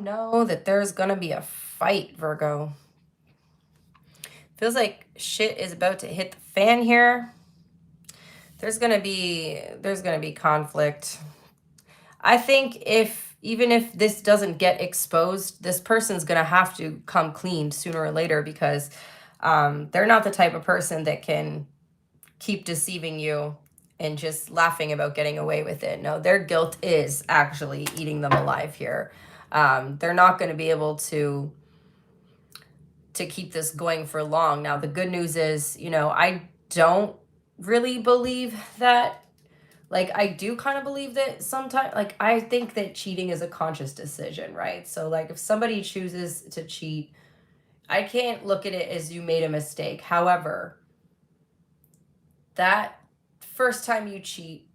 know that there's gonna be a fight, Virgo. Feels like shit is about to hit the fan here. There's gonna be conflict. I think even if this doesn't get exposed, this person's gonna have to come clean sooner or later, because they're not the type of person that can keep deceiving you and just laughing about getting away with it. No, their guilt is actually eating them alive here. They're not going to be able to keep this going for long. Now, the good news is, you know, I don't really believe that. Like, I do kind of believe that sometimes, like, I think that cheating is a conscious decision, right? So, like, if somebody chooses to cheat, I can't look at it as you made a mistake. However, that first time you cheat,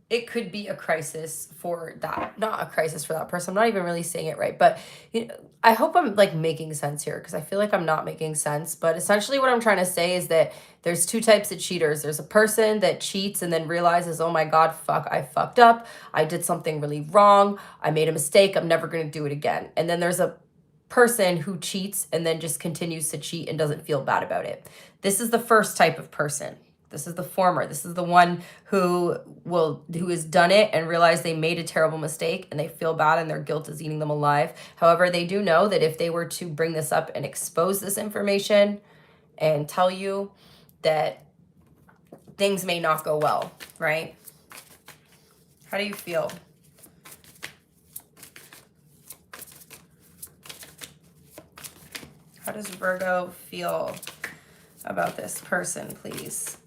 it could be a crisis for that, not a crisis for that person. I'm not even really saying it right, but you know, I hope I'm like making sense here, because I feel like I'm not making sense. But essentially what I'm trying to say is that there's two types of cheaters. There's a person that cheats and then realizes, oh my God, fuck, I fucked up. I did something really wrong. I made a mistake. I'm never going to do it again. And then there's a person who cheats and then just continues to cheat and doesn't feel bad about it. This is the first type of person. This is the former. This is the one who has done it and realized they made a terrible mistake and they feel bad and their guilt is eating them alive. However, they do know that if they were to bring this up and expose this information and tell you, that things may not go well, right? How do you feel? How does Virgo feel about this person, please?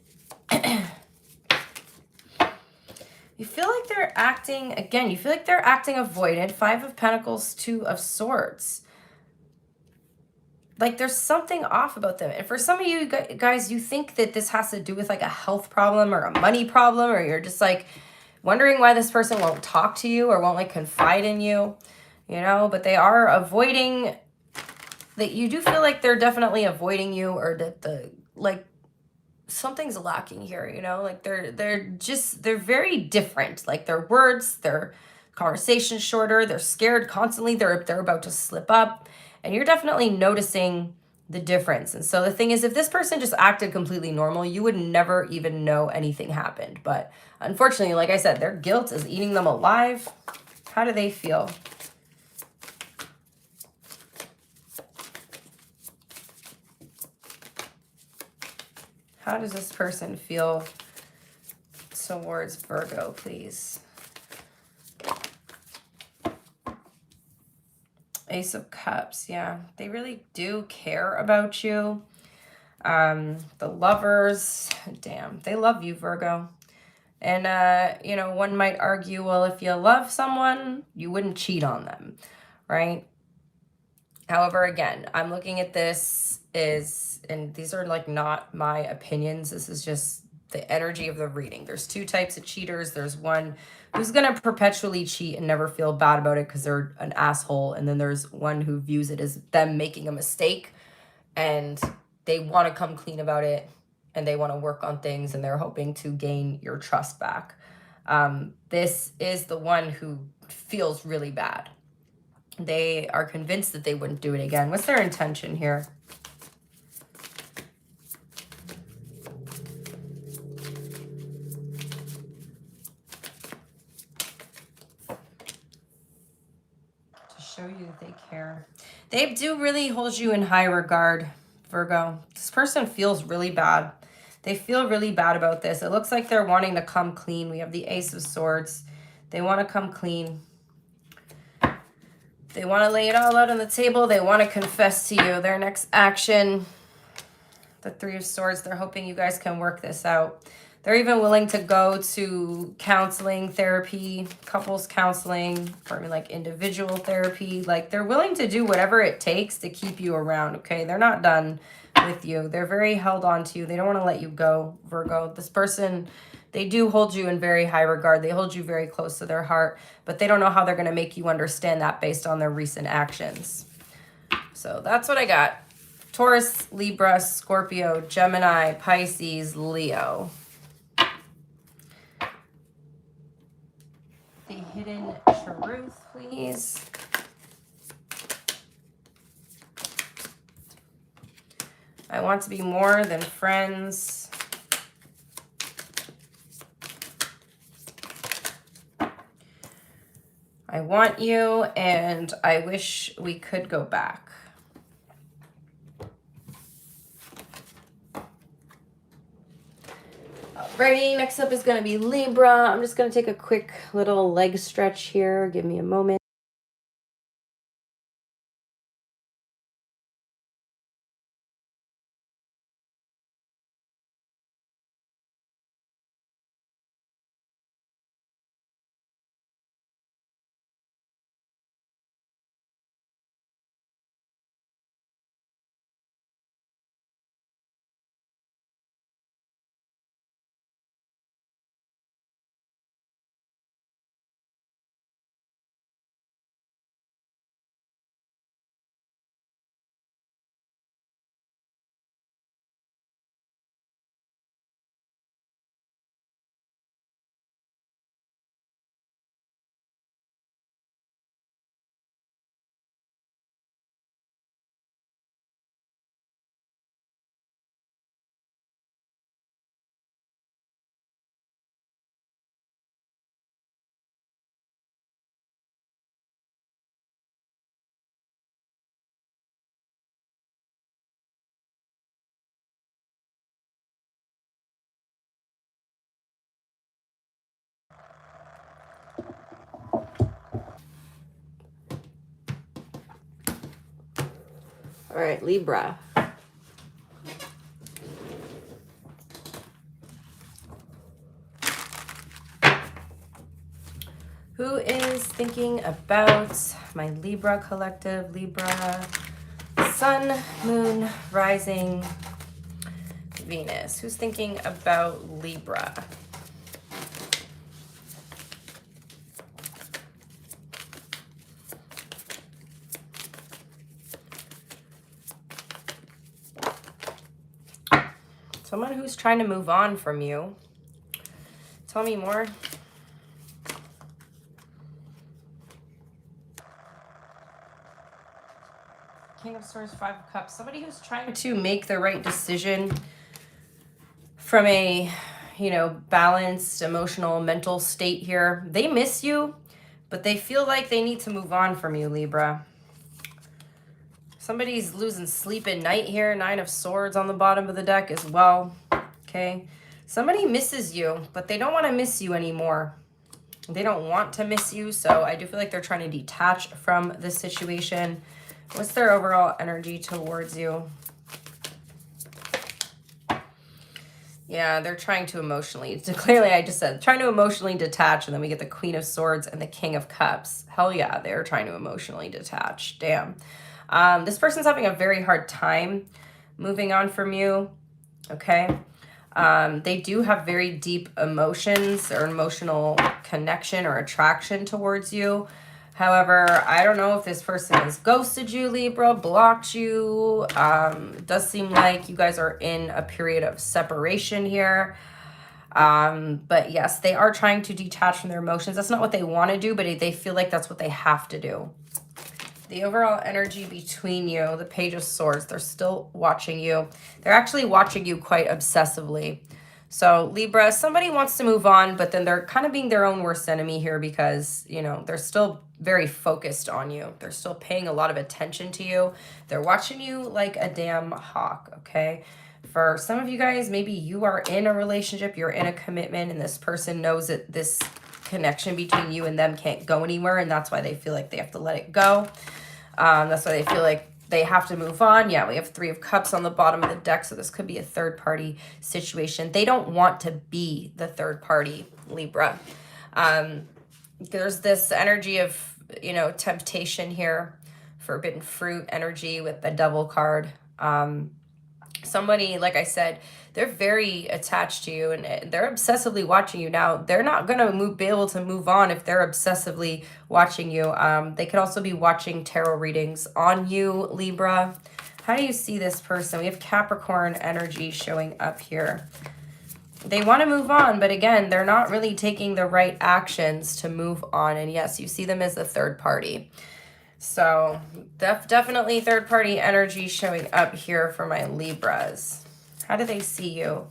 You feel like they're acting, again, you feel like they're acting avoidant. 5 of Pentacles, 2 of Swords. Like there's something off about them. And for some of you guys, you think that this has to do with like a health problem or a money problem, or you're just like wondering why this person won't talk to you or won't like confide in you, you know, but they are avoiding, that you do feel like they're definitely avoiding you, or that like something's lacking here, you know, like they're very different. Like their words, their conversation's shorter, they're scared constantly, they're about to slip up, and you're definitely noticing the difference. And so the thing is, if this person just acted completely normal, you would never even know anything happened. But unfortunately, like I said, their guilt is eating them alive. How do they feel? How does this person feel towards Virgo, please? Ace of Cups, yeah. They really do care about you. The Lovers, damn, they love you, Virgo. And, you know, one might argue, well, if you love someone, you wouldn't cheat on them, right? However, again, I'm looking at this and these are like not my opinions. This is just the energy of the reading. There's 2 types of cheaters. There's one who's going to perpetually cheat and never feel bad about it because they're an asshole. And then there's one who views it as them making a mistake and they want to come clean about it and they want to work on things and they're hoping to gain your trust back. This is the one who feels really bad. They are convinced that they wouldn't do it again. What's their intention here? To show you that they care. They do really hold you in high regard, Virgo. This person feels really bad. They feel really bad about this. It looks like they're wanting to come clean. We have the Ace of Swords. They want to come clean. They want to lay it all out on the table. They want to confess to you. Their next action, the 3 of Swords, they're hoping you guys can work this out. They're even willing to go to counseling, therapy, couples counseling, or I mean like individual therapy. Like they're willing to do whatever it takes to keep you around, okay? They're not done with you. They're very held on to you. They don't want to let you go, Virgo. This person, they do hold you in very high regard. They hold you very close to their heart, but they don't know how they're going to make you understand that based on their recent actions. So that's what I got. Taurus, Libra, Scorpio, Gemini, Pisces, Leo. The hidden truth, please. I want to be more than friends. I want you, and I wish we could go back. Alrighty, next up is going to be Libra. I'm just going to take a quick little leg stretch here. Give me a moment. All right, Libra. Who is thinking about my Libra collective? Libra, Sun, Moon, Rising, Venus. Who's thinking about Libra? Someone who's trying to move on from you. Tell me more. King of Swords, Five of Cups. Somebody who's trying to make the right decision from a, balanced emotional, mental state here. They miss you, but they feel like they need to move on from you, Libra. Somebody's losing sleep at night here. Nine of Swords on the bottom of the deck as well. Okay. Somebody misses you, but they don't want to miss you anymore. They don't want to miss you, so I do feel like they're trying to detach from this situation. What's their overall energy towards you? Yeah, they're trying to emotionally, clearly I just said, trying to emotionally detach, and then we get the Queen of Swords and the King of Cups. Hell yeah, they're trying to emotionally detach. Damn. This person's having a very hard time moving on from you, okay? They do have very deep emotions or emotional connection or attraction towards you. However, I don't know if this person has ghosted you, Libra, blocked you. It does seem like you guys are in a period of separation here. But yes, they are trying to detach from their emotions. That's not what they want to do, but they feel like that's what they have to do. The overall energy between you, the Page of Swords, they're still watching you. They're actually watching you quite obsessively. So Libra, somebody wants to move on, but then they're kind of being their own worst enemy here because, they're still very focused on you. They're still paying a lot of attention to you. They're watching you like a damn hawk, okay? For some of you guys, maybe you are in a relationship, you're in a commitment, and this person knows that this connection between you and them can't go anywhere, and that's why they feel like they have to let it go. That's why they feel like they have to move on. Yeah, we have Three of Cups on the bottom of the deck, so this could be a third-party situation. They don't want to be the third party, Libra. There's this energy of, temptation here, forbidden fruit energy with the Devil card. Somebody, like I said, they're very attached to you and they're obsessively watching you. Now, they're not going to be able to move on if they're obsessively watching you. They could also be watching tarot readings on you, Libra. How do you see this person? We have Capricorn energy showing up here. They want to move on, but again, they're not really taking the right actions to move on. And yes, you see them as a third party. So definitely third party energy showing up here for my Libras. How do they see you?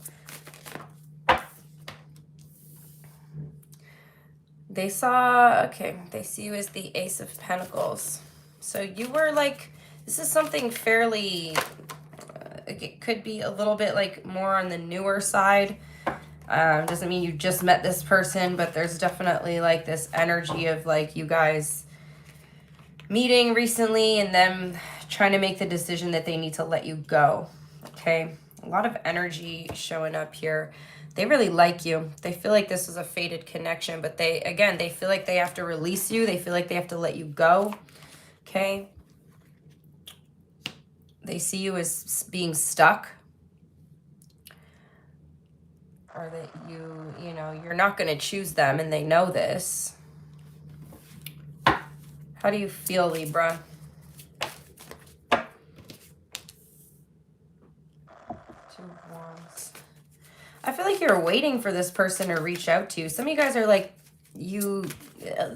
They see you as the Ace of Pentacles. So you were like, this is something fairly, it could be a little bit like more on the newer side. Doesn't mean you just met this person, but there's definitely like this energy of like you guys meeting recently and them trying to make the decision that they need to let you go. Okay, a lot of energy showing up here. They really like you. They feel like this is a fated connection, but they feel like they have to release you. They feel like they have to let you go. Okay, they see you as being stuck, or that you know, you're not going to choose them, and they know this. How do you feel, Libra? Two Wands. I feel like you're waiting for this person to reach out to you. Some of you guys are like,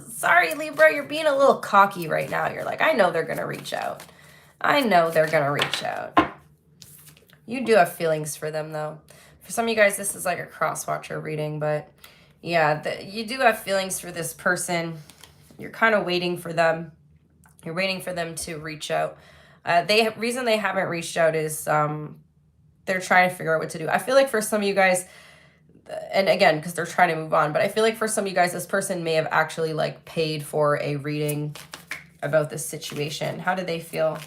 sorry, Libra, you're being a little cocky right now. You're like, I know they're going to reach out. I know they're going to reach out. You do have feelings for them, though. For some of you guys, this is like a cross-watcher reading, but yeah, you do have feelings for this person. You're kind of waiting for them. You're waiting for them to reach out. Reason they haven't reached out is they're trying to figure out what to do. I feel like for some of you guys, and again, because they're trying to move on, but I feel like for some of you guys, this person may have actually like paid for a reading about this situation. How do they feel?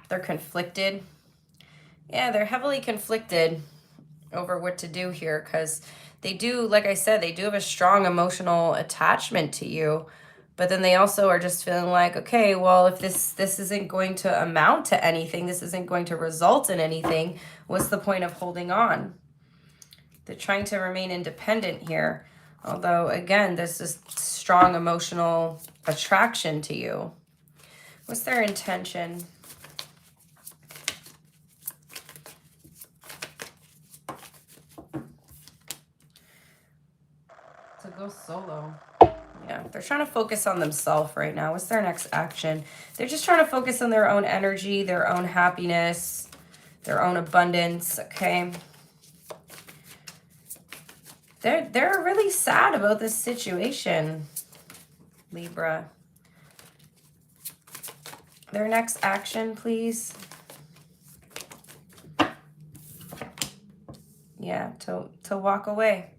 They're conflicted. Yeah, they're heavily conflicted over what to do here because they do, like I said, they do have a strong emotional attachment to you, but then they also are just feeling like, okay, well, if this isn't going to amount to anything, this isn't going to result in anything, what's the point of holding on? They're trying to remain independent here. Although, again, there's this strong emotional attraction to you. What's their intention? To go solo. Yeah, they're trying to focus on themselves right now. What's their next action? They're just trying to focus on their own energy, their own happiness, their own abundance, okay? They're really sad about this situation, Libra. Their next action, please. Yeah, to walk away.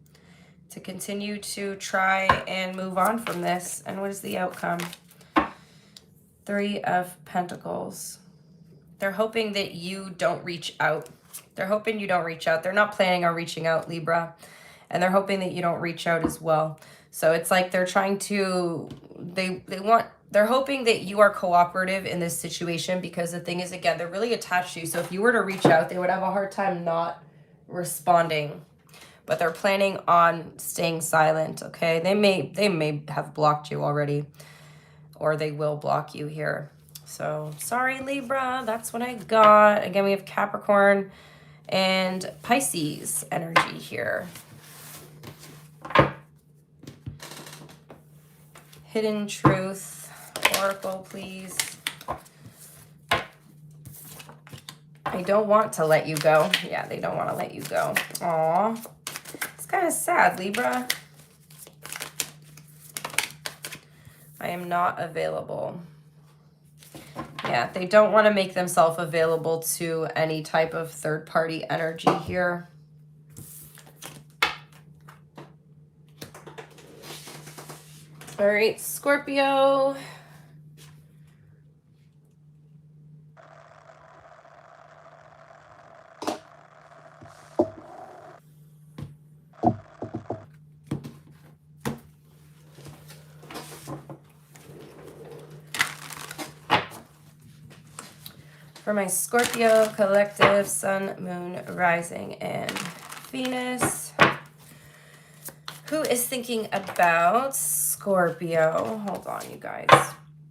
To continue to try and move on from this. And what is the outcome? 3 of Pentacles. They're hoping that you don't reach out. They're hoping you don't reach out. They're not planning on reaching out, Libra. And they're hoping that you don't reach out as well. So it's like they're trying to, they're hoping that you are cooperative in this situation, because the thing is, again, they're really attached to you. So if you were to reach out, they would have a hard time not responding. But they're planning on staying silent, okay? They may have blocked you already, or they will block you here. So, sorry, Libra, that's what I got. Again, we have Capricorn and Pisces energy here. Hidden Truth, Oracle, please. I don't want to let you go. Yeah, they don't want to let you go. Aw. Kind of sad, Libra. I am not available. Yeah, they don't want to make themselves available to any type of third-party energy here. All right, Scorpio. For my Scorpio collective, Sun, Moon, Rising, and Venus. Who is thinking about Scorpio? Hold on, you guys.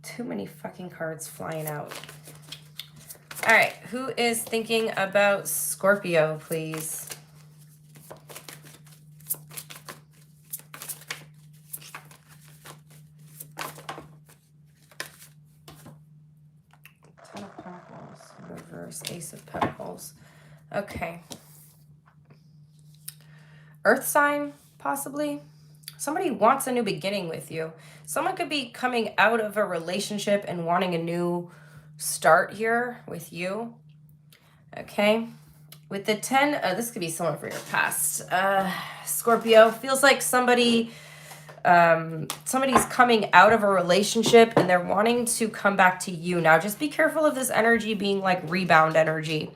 Too many fucking cards flying out. All right, who is thinking about Scorpio, please? Ten of Pentacles, reverse, Ace of Pentacles. Okay. Earth sign, possibly. Somebody wants a new beginning with you. Someone could be coming out of a relationship and wanting a new start here with you. Okay. With the 10, this could be someone from your past. Scorpio, feels like somebody's coming out of a relationship and they're wanting to come back to you. Now, just be careful of this energy being like rebound energy,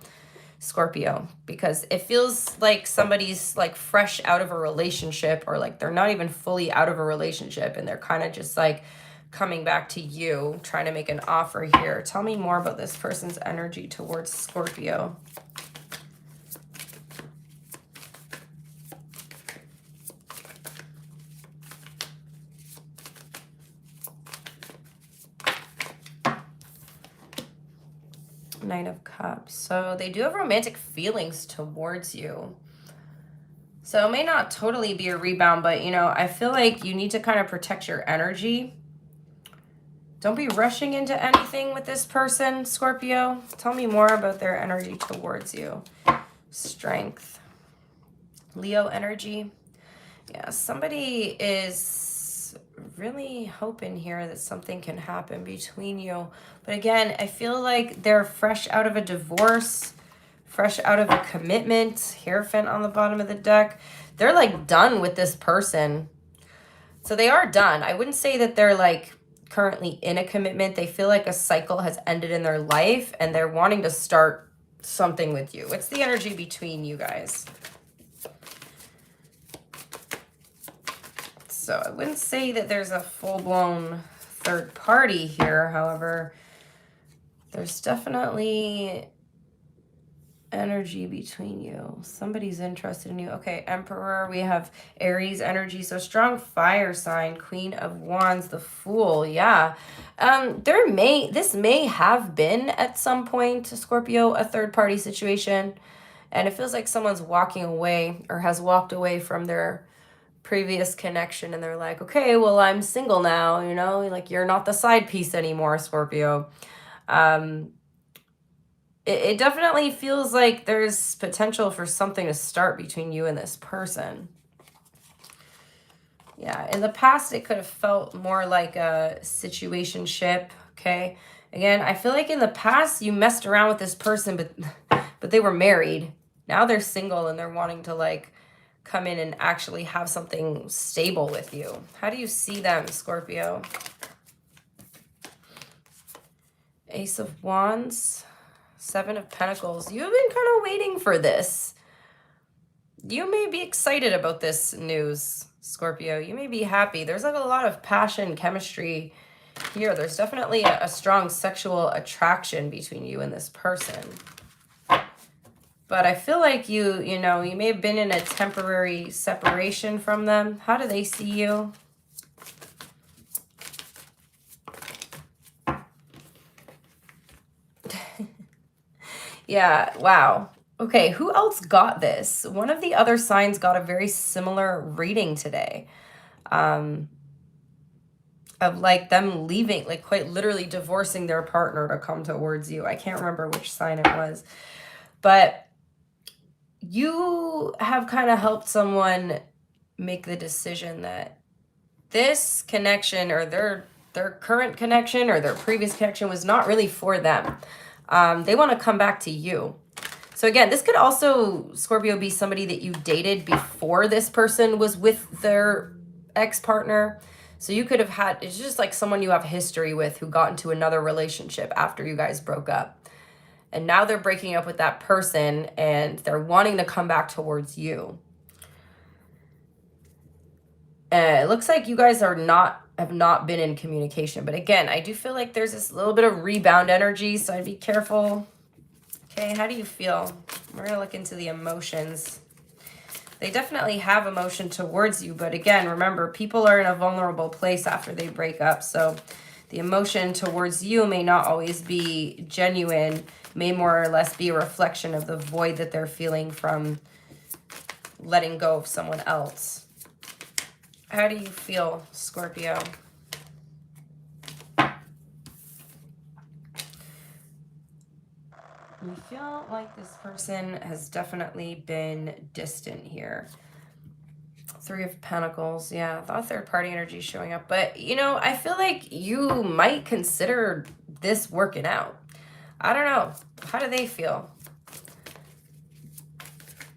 Scorpio, because it feels like somebody's like fresh out of a relationship, or like they're not even fully out of a relationship and they're kind of just like coming back to you, trying to make an offer here. Tell me more about this person's energy towards Scorpio. Nine of Cups. So they do have romantic feelings towards you. So it may not totally be a rebound, but, you know, I feel like you need to kind of protect your energy. Don't be rushing into anything with this person, Scorpio. Tell me more about their energy towards you. Strength. Leo energy. Yeah, somebody is really hoping here that something can happen between you. But again, I feel like they're fresh out of a divorce, fresh out of a commitment. Hierophant on the bottom of the deck. They're like done with this person. So they are done. I wouldn't say that they're like currently in a commitment. They feel like a cycle has ended in their life and they're wanting to start something with you. It's the energy between you guys. So I wouldn't say that there's a full-blown third party here. However, there's definitely energy between you. Somebody's interested in you. Okay, Emperor. We have Aries energy. So strong fire sign. Queen of Wands. The Fool. Yeah. This may have been at some point, Scorpio, a third party situation. And it feels like someone's walking away or has walked away from their previous connection, and they're like, okay, well, I'm single now, you know, like you're not the side piece anymore, Scorpio. It definitely feels like there's potential for something to start between you and this person. Yeah, in the past, it could have felt more like a situationship, okay? Again, I feel like in the past, you messed around with this person, but they were married. Now they're single and they're wanting to like come in and actually have something stable with you. How do you see them, Scorpio? Ace of Wands, Seven of Pentacles. You've been kind of waiting for this. You may be excited about this news, Scorpio. You may be happy. There's like a lot of passion, chemistry here. There's definitely a strong sexual attraction between you and this person. But I feel like you may have been in a temporary separation from them. How do they see you? Yeah, wow. Okay, who else got this? One of the other signs got a very similar reading today. Of like them leaving, like quite literally divorcing their partner to come towards you. I can't remember which sign it was. But you have kind of helped someone make the decision that this connection or their current connection or their previous connection was not really for them. They want to come back to you. So again, this could also, Scorpio, be somebody that you dated before this person was with their ex-partner. So you could have had, it's just like someone you have history with who got into another relationship after you guys broke up. And now they're breaking up with that person and they're wanting to come back towards you. It looks like you guys have not been in communication. But again, I do feel like there's this little bit of rebound energy, so I'd be careful. Okay, how do you feel? We're going to look into the emotions. They definitely have emotion towards you. But again, remember, people are in a vulnerable place after they break up. So the emotion towards you may not always be genuine. may more or less be a reflection of the void that they're feeling from letting go of someone else. How do you feel, Scorpio? You feel like this person has definitely been distant here. Three of Pentacles. Yeah, the third party energy is showing up. But, you know, I feel like you might consider this working out. I don't know. How do they feel?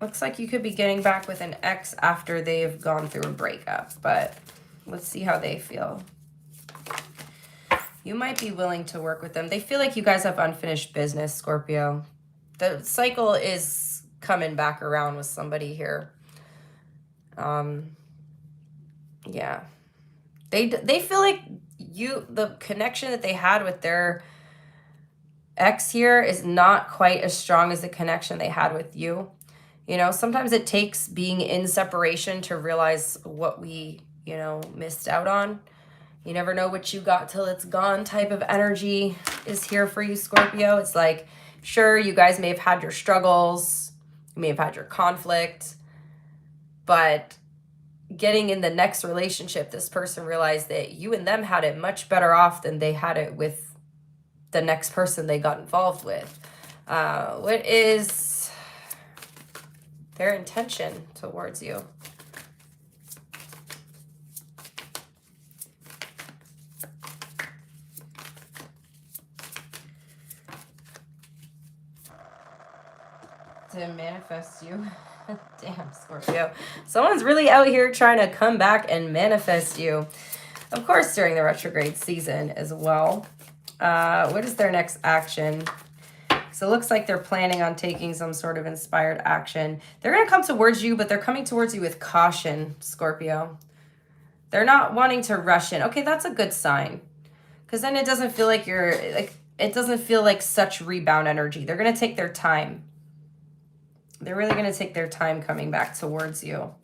Looks like you could be getting back with an ex after they've gone through a breakup. But let's see how they feel. You might be willing to work with them. They feel like you guys have unfinished business, Scorpio. The cycle is coming back around with somebody here. Yeah. They feel like the connection that they had with their ex here is not quite as strong as the connection they had with you. You know, sometimes it takes being in separation to realize what we, you know, missed out on. You never know what you got till it's gone type of energy is here for you, Scorpio. It's like, sure, you guys may have had your struggles, you may have had your conflict, but getting in the next relationship, this person realized that you and them had it much better off than they had it with the next person they got involved with. What is their intention towards you? To manifest you. Damn, Scorpio. Someone's really out here trying to come back and manifest you. Of course, during the retrograde season as well. What is their next action? So it looks like they're planning on taking some sort of inspired action. They're going to come towards you, but they're coming towards you with caution, Scorpio. They're not wanting to rush in. Okay, that's a good sign. Because then it doesn't feel like you're, like, it doesn't feel like such rebound energy. They're going to take their time. They're really going to take their time coming back towards you.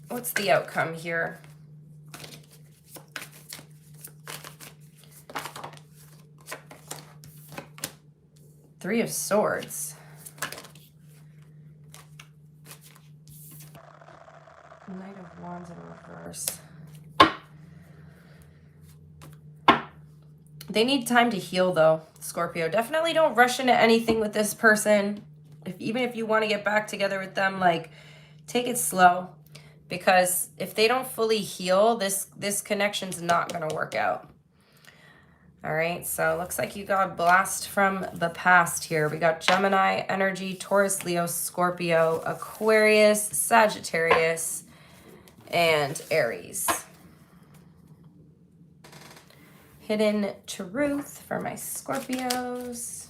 What's the outcome here? Three of Swords. Knight of Wands in reverse. They need time to heal, though, Scorpio. Definitely don't rush into anything with this person. Even if you want to get back together with them, like, take it slow. Because if they don't fully heal, this connection's not going to work out. All right, so looks like you got a blast from the past here. We got Gemini energy, Taurus, Leo, Scorpio, Aquarius, Sagittarius, and Aries. Hidden truth for my Scorpios.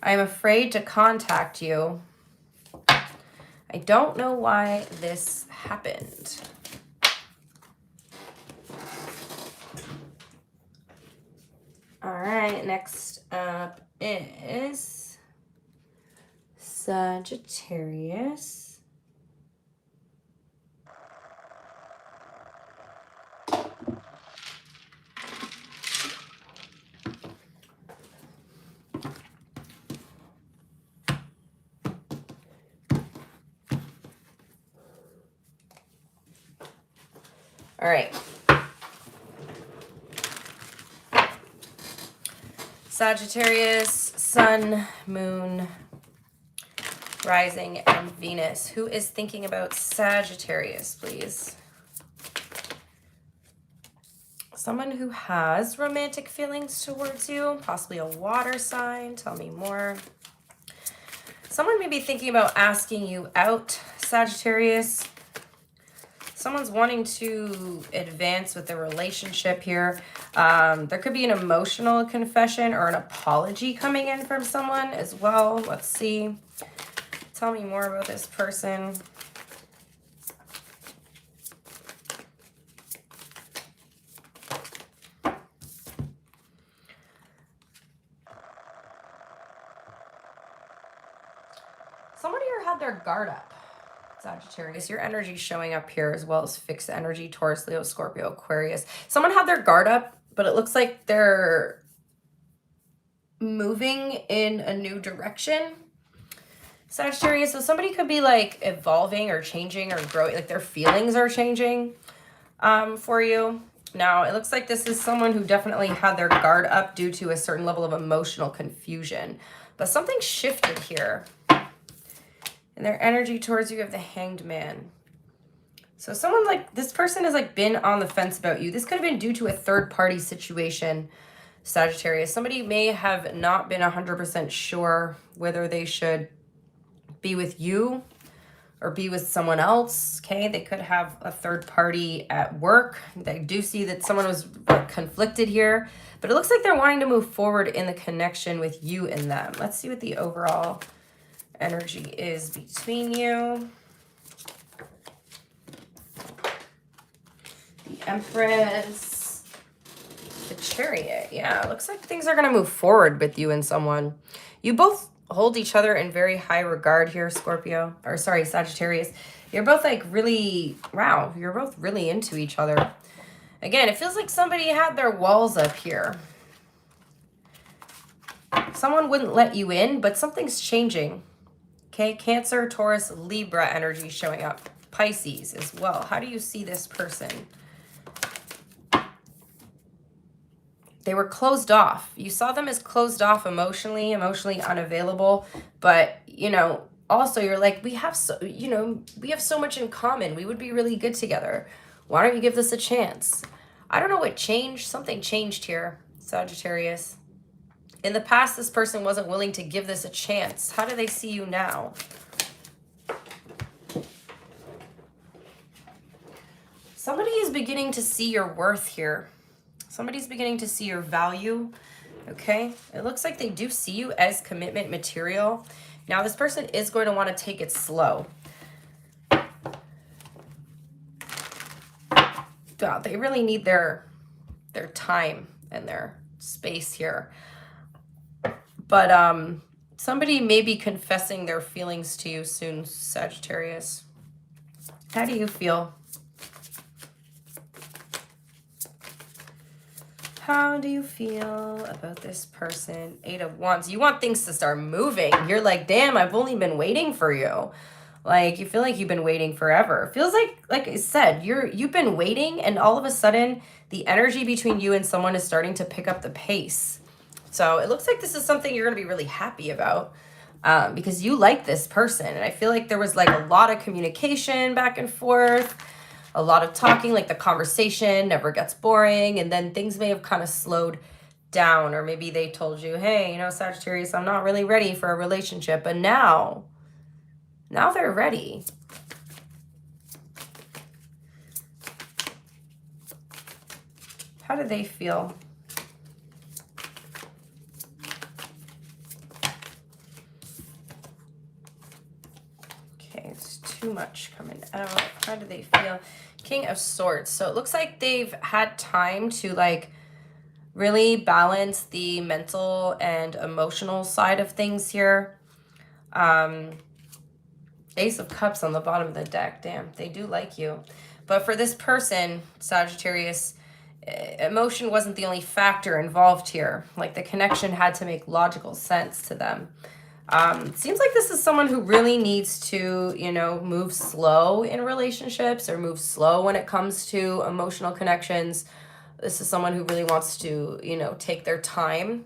I'm afraid to contact you. I don't know why this happened. All right, next up is Sagittarius. All right. Sagittarius, Sun, Moon, Rising, and Venus. Who is thinking about Sagittarius, please? Someone who has romantic feelings towards you, possibly a water sign. Tell me more. Someone may be thinking about asking you out, Sagittarius. Someone's wanting to advance with the relationship here. There could be an emotional confession or an apology coming in from someone as well. Let's see. Tell me more about this person. Somebody here had their guard up. Sagittarius, your energy showing up here as well as fixed energy, Taurus, Leo, Scorpio, Aquarius. Someone had their guard up, but it looks like they're moving in a new direction. Sagittarius, so somebody could be like evolving or changing or growing, like their feelings are changing for you. Now, it looks like this is someone who definitely had their guard up due to a certain level of emotional confusion. But something shifted here. And their energy towards you have the Hanged Man. So someone like, this person has like been on the fence about you. This could have been due to a third-party situation, Sagittarius. Somebody may have not been 100% sure whether they should be with you or be with someone else, okay? They could have a third party at work. I do see that someone was conflicted here, but it looks like they're wanting to move forward in the connection with you and them. Let's see what the overall energy is between you. The Empress, the Chariot. Yeah, it looks like things are going to move forward with you and someone. You both hold each other in very high regard here, Scorpio, or sorry, Sagittarius. You're both like really, wow, you're both really into each other. Again, it feels like somebody had their walls up here. Someone wouldn't let you in, but something's changing. Okay, Cancer, Taurus, Libra energy showing up. Pisces as well. How do you see this person? They were closed off. You saw them as closed off emotionally unavailable. But, you know, also you're like, we have so much in common. We would be really good together. Why don't you give this a chance? I don't know what changed. Something changed here, Sagittarius. In the past, this person wasn't willing to give this a chance. How do they see you now? Somebody is beginning to see your worth here. Somebody's beginning to see your value, okay? It looks like they do see you as commitment material. Now, this person is going to want to take it slow. Wow, they really need their time and their space here. But somebody may be confessing their feelings to you soon, Sagittarius. How do you feel? How do you feel about this person? 8 of Wands. You want things to start moving. You're like, damn, I've only been waiting for you. Like, you feel like you've been waiting forever. It feels like I said, you've been waiting, and all of a sudden, the energy between you and someone is starting to pick up the pace. So it looks like this is something you're going to be really happy about because you like this person. And I feel like there was like a lot of communication back and forth. A lot of talking, like the conversation never gets boring, and then things may have kind of slowed down, or maybe they told you, hey, you know, Sagittarius, I'm not really ready for a relationship, but now they're ready. How do they feel? Too much coming out. How do they feel? King of Swords. So it looks like they've had time to like really balance the mental and emotional side of things here. Ace of Cups on the bottom of the deck. Damn, they do like you. But for this person, Sagittarius, emotion wasn't the only factor involved here. Like the connection had to make logical sense to them. Seems like this is someone who really needs to, you know, move slow in relationships or move slow when it comes to emotional connections. This is someone who really wants to, you know, take their time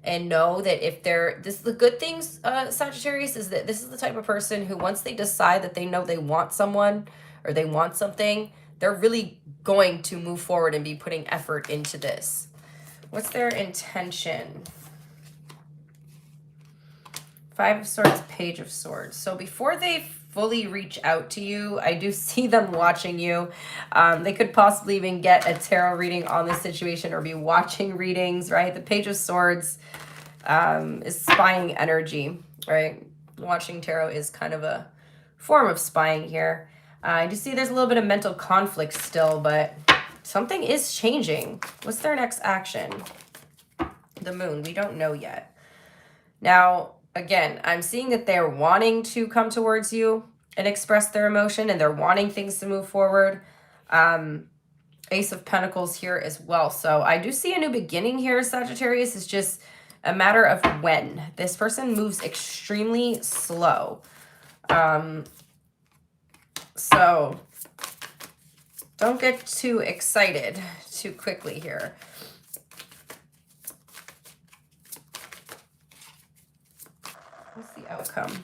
and know that if they're, this is the good things, Sagittarius, is that this is the type of person who once they decide that they know they want someone or they want something, they're really going to move forward and be putting effort into this. What's their intention? 5 of Swords, Page of Swords. So before they fully reach out to you, I do see them watching you. They could possibly even get a tarot reading on this situation or be watching readings, right? The Page of Swords is spying energy, right? Watching tarot is kind of a form of spying here. I do see there's a little bit of mental conflict still, but something is changing. What's their next action? The Moon. We don't know yet. Now, again, I'm seeing that they're wanting to come towards you. and express their emotion, and they're wanting things to move forward. Ace of Pentacles here as well. So I do see a new beginning here, Sagittarius. It's just a matter of when. This person moves extremely slow. So don't get too excited too quickly here. What's the outcome?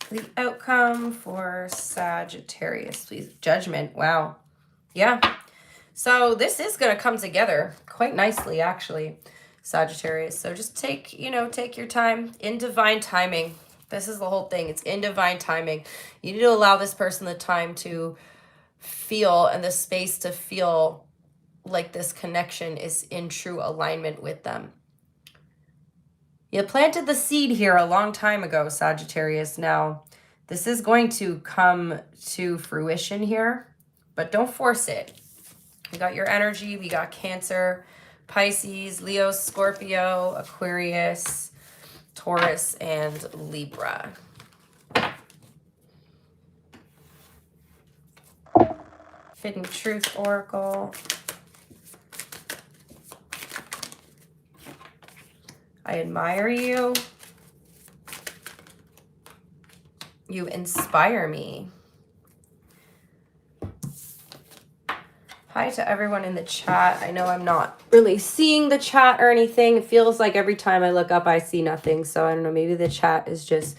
The outcome for Sagittarius, please. Judgment. Wow. Yeah. So this is going to come together quite nicely, actually, Sagittarius. So just take your time in divine timing. This is the whole thing. It's in divine timing. You need to allow this person the time to feel and the space to feel like this connection is in true alignment with them. You planted the seed here a long time ago, Sagittarius. Now, this is going to come to fruition here, but don't force it. We got your energy. We got Cancer, Pisces, Leo, Scorpio, Aquarius, Taurus, and Libra. Hidden Truth Oracle. I admire you. You inspire me. Hi to everyone in the chat. I know I'm not really seeing the chat or anything. It feels like every time I look up, I see nothing. So I don't know, maybe the chat is just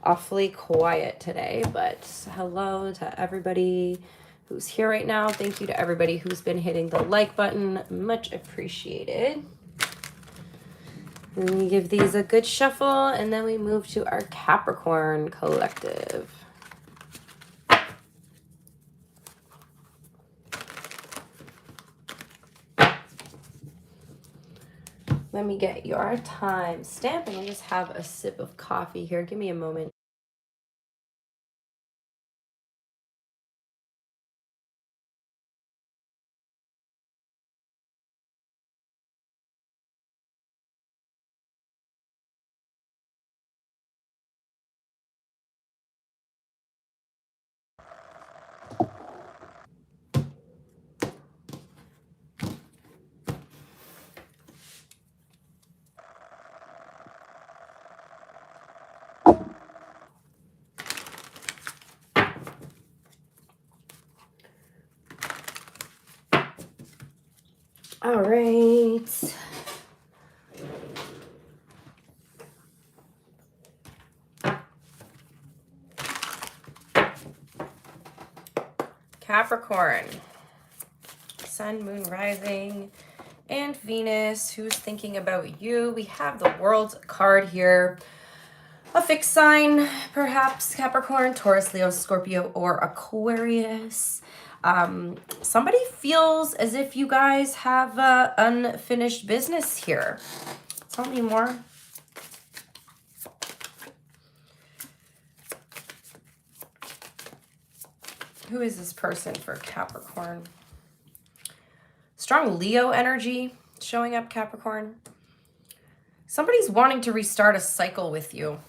awfully quiet today. But hello to everybody who's here right now. Thank you to everybody who's been hitting the like button. Much appreciated. And we give these a good shuffle, and then we move to our Capricorn collective. Let me get your time stamp, and I'll just have a sip of coffee here. Give me a moment. All right. Capricorn. Sun, moon, rising, and Venus. Who's thinking about you? We have the World card here. A fixed sign, perhaps Capricorn, Taurus, Leo, Scorpio, or Aquarius. Somebody feels as if you guys have unfinished business here. Tell me more. Who is this person for Capricorn? Strong Leo energy showing up, Capricorn. Somebody's wanting to restart a cycle with you.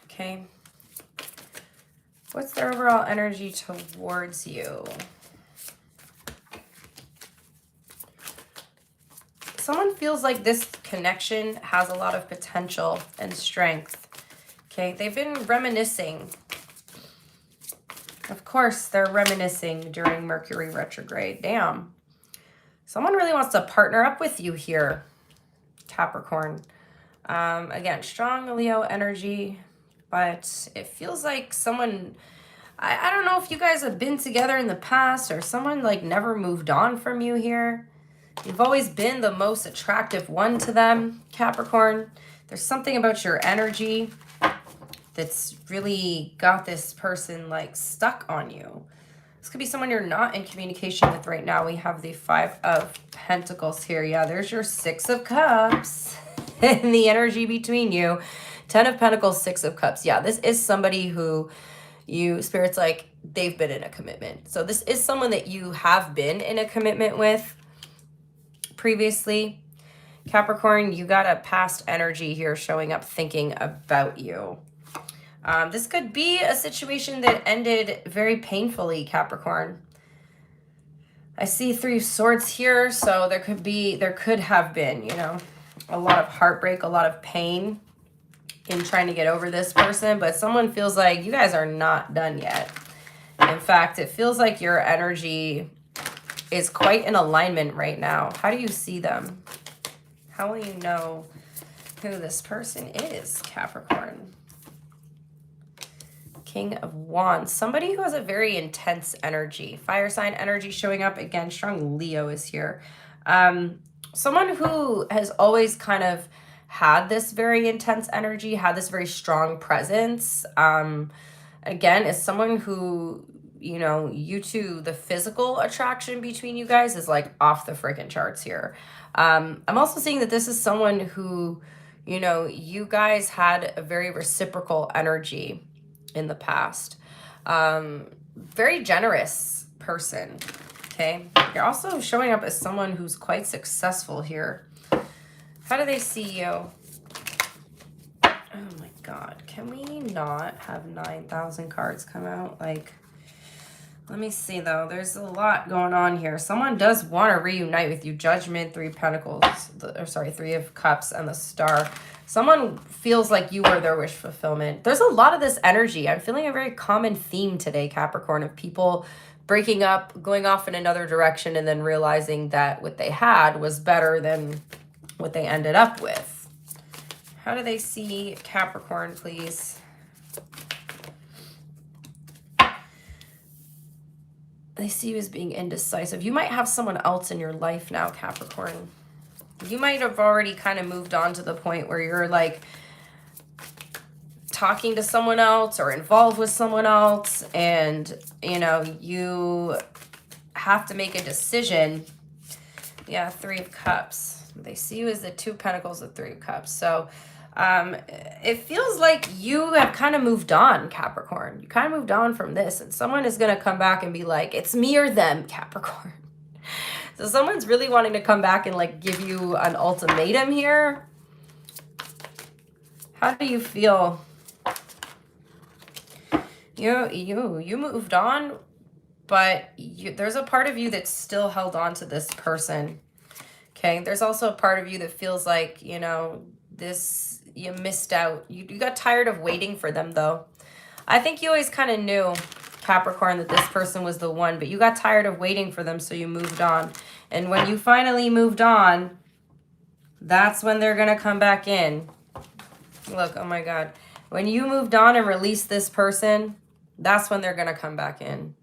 Okay. What's their overall energy towards you? Someone feels like this connection has a lot of potential and strength. Okay, they've been reminiscing. Of course, they're reminiscing during Mercury retrograde. Damn. Someone really wants to partner up with you here, Capricorn. Again, strong Leo energy, but it feels like someone, I don't know if you guys have been together in the past or someone like never moved on from you here. You've always been the most attractive one to them, Capricorn. There's something about your energy that's really got this person like stuck on you. This could be someone you're not in communication with right now. We have the 5 of Pentacles here. Yeah, there's your 6 of Cups and the energy between you. 10 of Pentacles, 6 of Cups. Yeah, this is somebody who Spirit's like, they've been in a commitment. So this is someone that you have been in a commitment with previously. Capricorn, you got a past energy here showing up thinking about you. This could be a situation that ended very painfully, Capricorn. I see 3 of Swords here, so there could have been, you know, a lot of heartbreak, a lot of pain in trying to get over this person, but someone feels like you guys are not done yet. In fact, it feels like your energy is quite in alignment right now. How do you see them? How will you know who this person is, Capricorn? King of Wands. Somebody who has a very intense energy. Fire sign energy showing up. Again, strong Leo is here. Someone who has always kind of had this very intense energy, had this very strong presence. Again, is someone who, you know, you two, the physical attraction between you guys is like off the freaking charts here. I'm also seeing that this is someone who, you know, you guys had a very reciprocal energy in the past. Very generous person. Okay. You're also showing up as someone who's quite successful here. How do they see you? Oh my God. Can we not have 9,000 cards come out? Like, let me see though. There's a lot going on here. Someone does want to reunite with you. Judgment, 3 Pentacles, 3 of Cups, and the Star. Someone feels like you are their wish fulfillment. There's a lot of this energy. I'm feeling a very common theme today, Capricorn, of people breaking up, going off in another direction, and then realizing that what they had was better than what they ended up with. How do they see Capricorn, please? They see you as being indecisive. You might have someone else in your life now, Capricorn. You might have already kind of moved on to the point where you're like talking to someone else or involved with someone else, and you know, you have to make a decision. Yeah, 3 of Cups. They see you as the 2 Pentacles, the 3 of Cups. So it feels like you have kind of moved on, Capricorn. You kind of moved on from this, and someone is going to come back and be like, it's me or them, Capricorn. So someone's really wanting to come back and like give you an ultimatum here. How do you feel? You moved on, but there's a part of you that's still held on to this person. Okay, there's also a part of you that feels like, you know, you missed out. You got tired of waiting for them, though. I think you always kind of knew, Capricorn, that this person was the one, but you got tired of waiting for them, so you moved on. And when you finally moved on, that's when they're going to come back in. Look, oh my God. When you moved on and released this person, that's when they're going to come back in.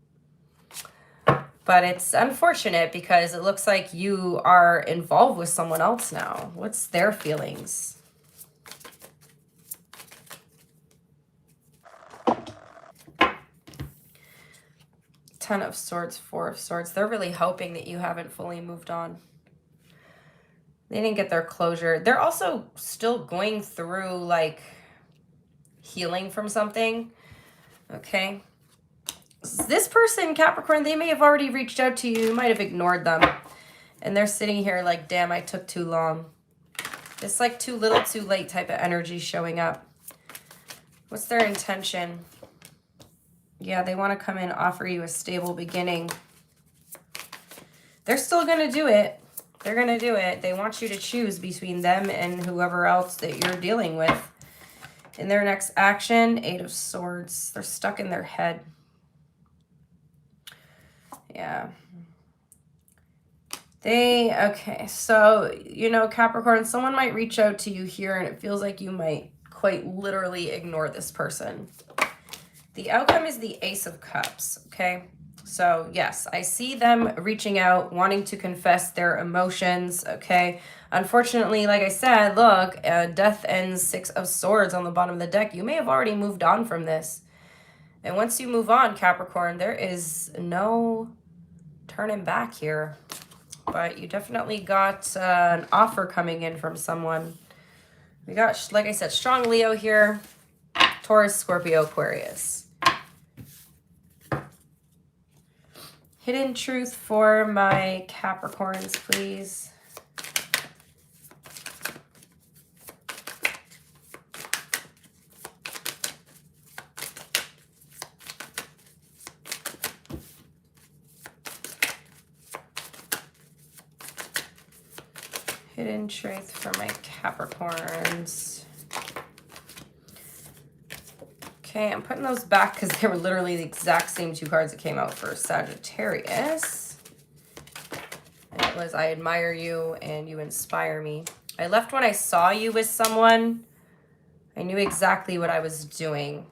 But it's unfortunate because it looks like you are involved with someone else now. What's their feelings? Ten of Swords, 4 of Swords. They're really hoping that you haven't fully moved on. They didn't get their closure. They're also still going through like healing from something. Okay. This person, Capricorn, they may have already reached out to you. You might have ignored them. And they're sitting here like, damn, I took too long. It's like too little, too late type of energy showing up. What's their intention? Yeah, they want to come in, offer you a stable beginning. They're still going to do it. They're going to do it. They want you to choose between them and whoever else that you're dealing with. In their next action, 8 of Swords. They're stuck in their head. Yeah. Okay, so, you know, Capricorn, someone might reach out to you here and it feels like you might quite literally ignore this person. The outcome is the Ace of Cups, okay? So, yes, I see them reaching out, wanting to confess their emotions, okay? Unfortunately, like I said, look, Death ends 6 of Swords on the bottom of the deck. You may have already moved on from this. And once you move on, Capricorn, there is no turning back here. But you definitely got an offer coming in from someone. We got, like I said, strong Leo here. Taurus, Scorpio, Aquarius. Hidden truth for my Capricorns, please. Hidden truth for my Capricorns. Okay, I'm putting those back because they were literally the exact same two cards that came out for Sagittarius. And it was, I admire you and you inspire me. I left when I saw you with someone. I knew exactly what I was doing.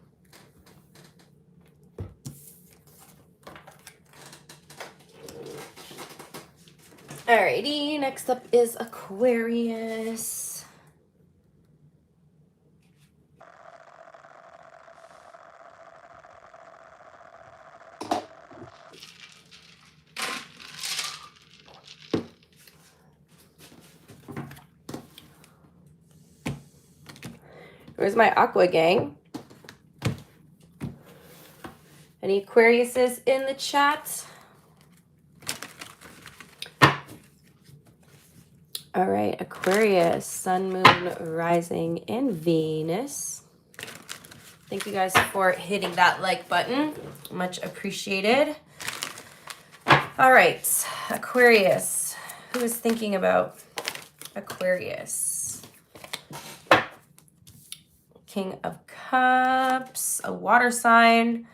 Alrighty, next up is Aquarius. Where's my Aqua gang? Any Aquariuses in the chat? All right, Aquarius, Sun, Moon, Rising, and Venus. Thank you guys for hitting that like button. Much appreciated. All right, Aquarius. Who is thinking about Aquarius? King of Cups, a water sign,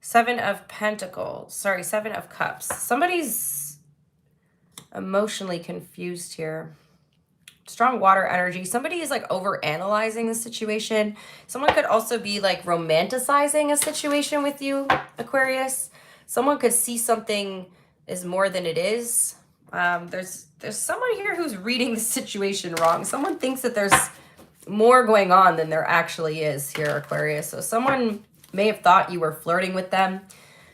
Seven of Pentacles. Sorry, Seven of Cups. Somebody's emotionally confused here. Strong water energy. Somebody is like over analyzing the situation. Someone could also be like romanticizing a situation with you, Aquarius. Someone could see something as more than it is. There's someone here who's reading the situation wrong. Someone thinks that there's more going on than there actually is here, Aquarius. So someone may have thought you were flirting with them.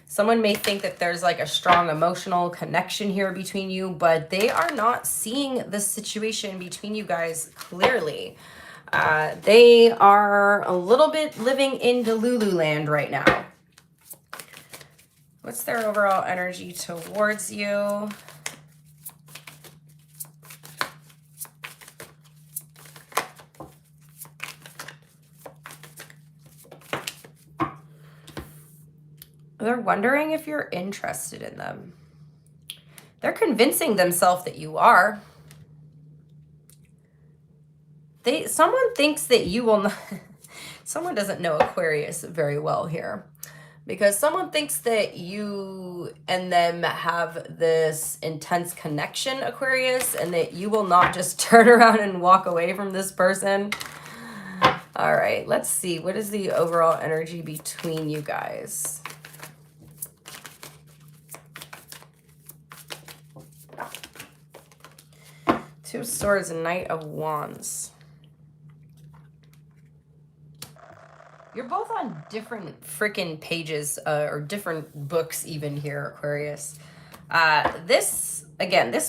Someone may think that there's like a strong emotional connection here between you, but they are not seeing the situation between you guys clearly. They are a little bit living in Delulu land right now. What's their overall energy towards you? They're wondering if you're interested in them. They're convincing themselves that you are. Someone thinks that you will not. Someone doesn't know Aquarius very well here. Because someone thinks that you and them have this intense connection, Aquarius, and that you will not just turn around and walk away from this person. All right, let's see. What is the overall energy between you guys? Two of Swords and Knight of Wands. You're both on different freaking pages or different books even here, Aquarius. This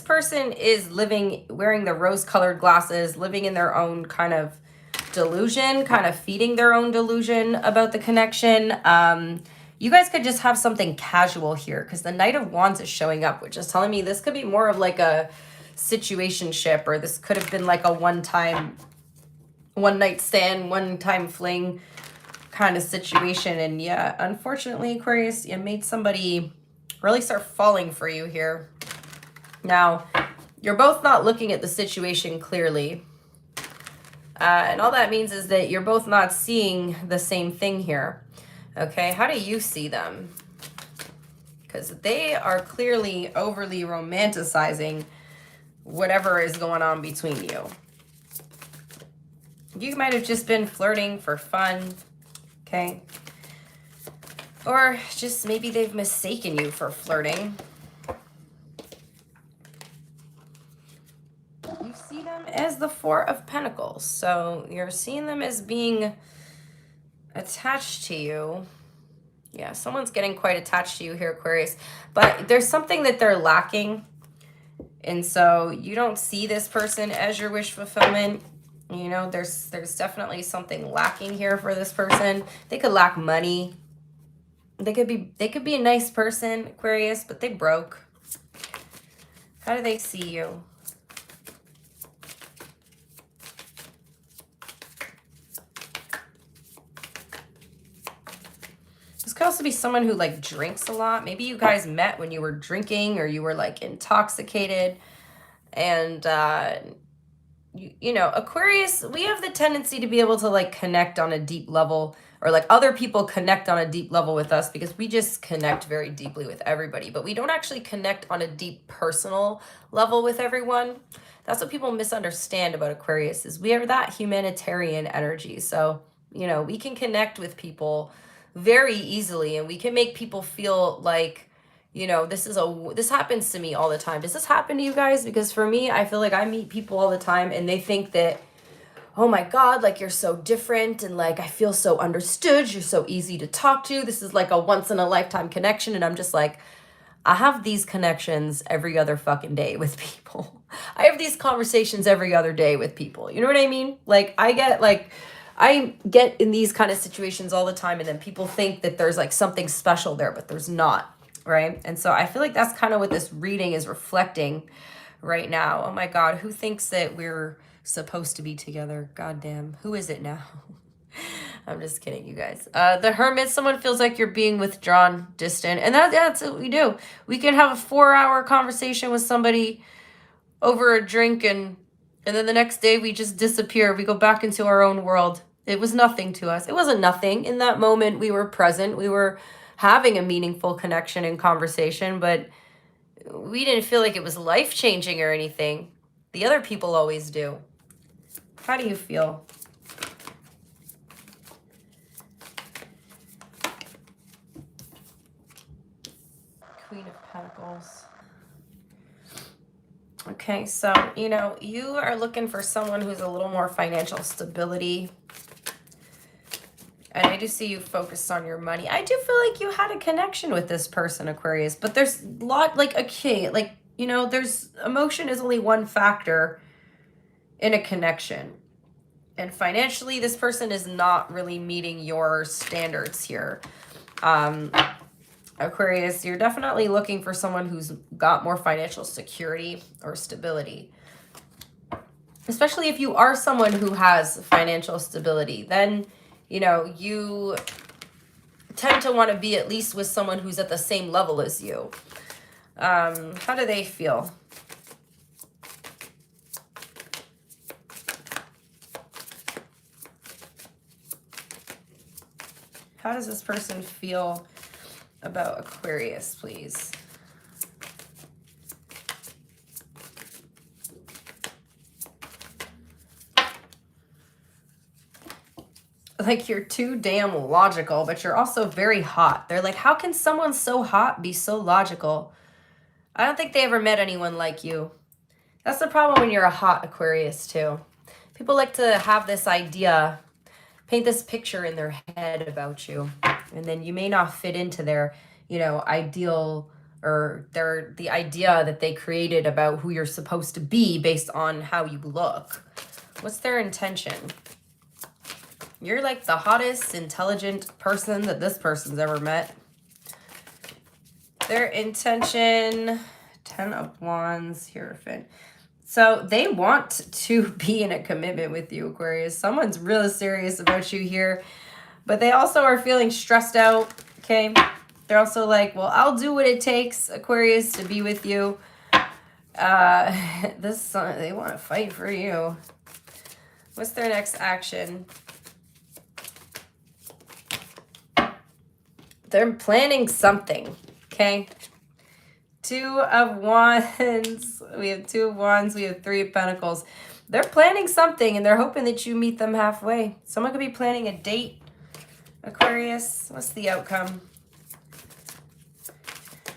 person is wearing the rose-colored glasses, living in their own kind of delusion, kind of feeding their own delusion about the connection. You guys could just have something casual here because the Knight of Wands is showing up, which is telling me this could be more of like a situationship, or this could have been like a one night stand, one time fling kind of situation. And yeah, unfortunately, Aquarius, you made somebody really start falling for you here. Now, you're both not looking at the situation clearly. And all that means is that you're both not seeing the same thing here. Okay, how do you see them? Because they are clearly overly romanticizing whatever is going on between you. You might have just been flirting for fun, okay? Or just maybe they've mistaken you for flirting. You see them as the Four of Pentacles. So you're seeing them as being attached to you. Yeah, someone's getting quite attached to you here, Aquarius. But there's something that they're lacking. And so you don't see this person as your wish fulfillment. You know, there's definitely something lacking here for this person. They could lack money. They could be a nice person, Aquarius, but they broke. How do they see you? This could also be someone who like drinks a lot. Maybe you guys met when you were drinking or you were like intoxicated. And you know, Aquarius, we have the tendency to be able to like connect on a deep level, or like other people connect on a deep level with us because we just connect very deeply with everybody, but we don't actually connect on a deep personal level with everyone. That's what people misunderstand about Aquarius, is we are that humanitarian energy. So, you know, we can connect with people very easily, and we can make people feel like, you know, this happens to me all the time. Does this happen to you guys? Because for me, I feel like I meet people all the time and they think that, oh my God, like you're so different and like I feel so understood. You're so easy to talk to. This is like a once in a lifetime connection. And I'm just like, I have these connections every other fucking day with people. I have these conversations every other day with people. You know what I mean? Like I get in these kind of situations all the time, and then people think that there's like something special there, but there's not. Right? And so I feel like that's kind of what this reading is reflecting right now. Oh my God, who thinks that we're supposed to be together? Goddamn, who is it now? I'm just kidding, you guys. The Hermit, someone feels like you're being withdrawn, distant. And that's what we do. We can have a 4-hour conversation with somebody over a drink, and then the next day we just disappear. We go back into our own world. It was nothing to us. It wasn't nothing. In that moment, we were present. We were having a meaningful connection and conversation, but we didn't feel like it was life-changing or anything. The other people always do. How do you feel? Queen of Pentacles. Okay, so, you know, you are looking for someone who's a little more financial stability. And I do see you focused on your money. I do feel like you had a connection with this person, Aquarius. But there's a lot, like, okay, like, you know, there's emotion is only one factor in a connection. And financially, this person is not really meeting your standards here. Aquarius, you're definitely looking for someone who's got more financial security or stability. Especially if you are someone who has financial stability, then, you know, you tend to want to be at least with someone who's at the same level as you. How do they feel? How does this person feel about Aquarius, please? Like, you're too damn logical, but you're also very hot. They're like, how can someone so hot be so logical? I don't think they ever met anyone like you. That's the problem when you're a hot Aquarius, too. People like to have this idea, paint this picture in their head about you, and then you may not fit into their, you know, ideal, or the idea that they created about who you're supposed to be based on how you look. What's their intention? You're like the hottest, intelligent person that this person's ever met. Their intention, 10 of Wands, Hierophant. So they want to be in a commitment with you, Aquarius. Someone's really serious about you here, but they also are feeling stressed out, okay? They're also like, well, I'll do what it takes, Aquarius, to be with you. They want to fight for you. What's their next action? They're planning something, okay? 2 of Wands. We have 2 of Wands. We have 3 of Pentacles. They're planning something, and they're hoping that you meet them halfway. Someone could be planning a date, Aquarius. What's the outcome?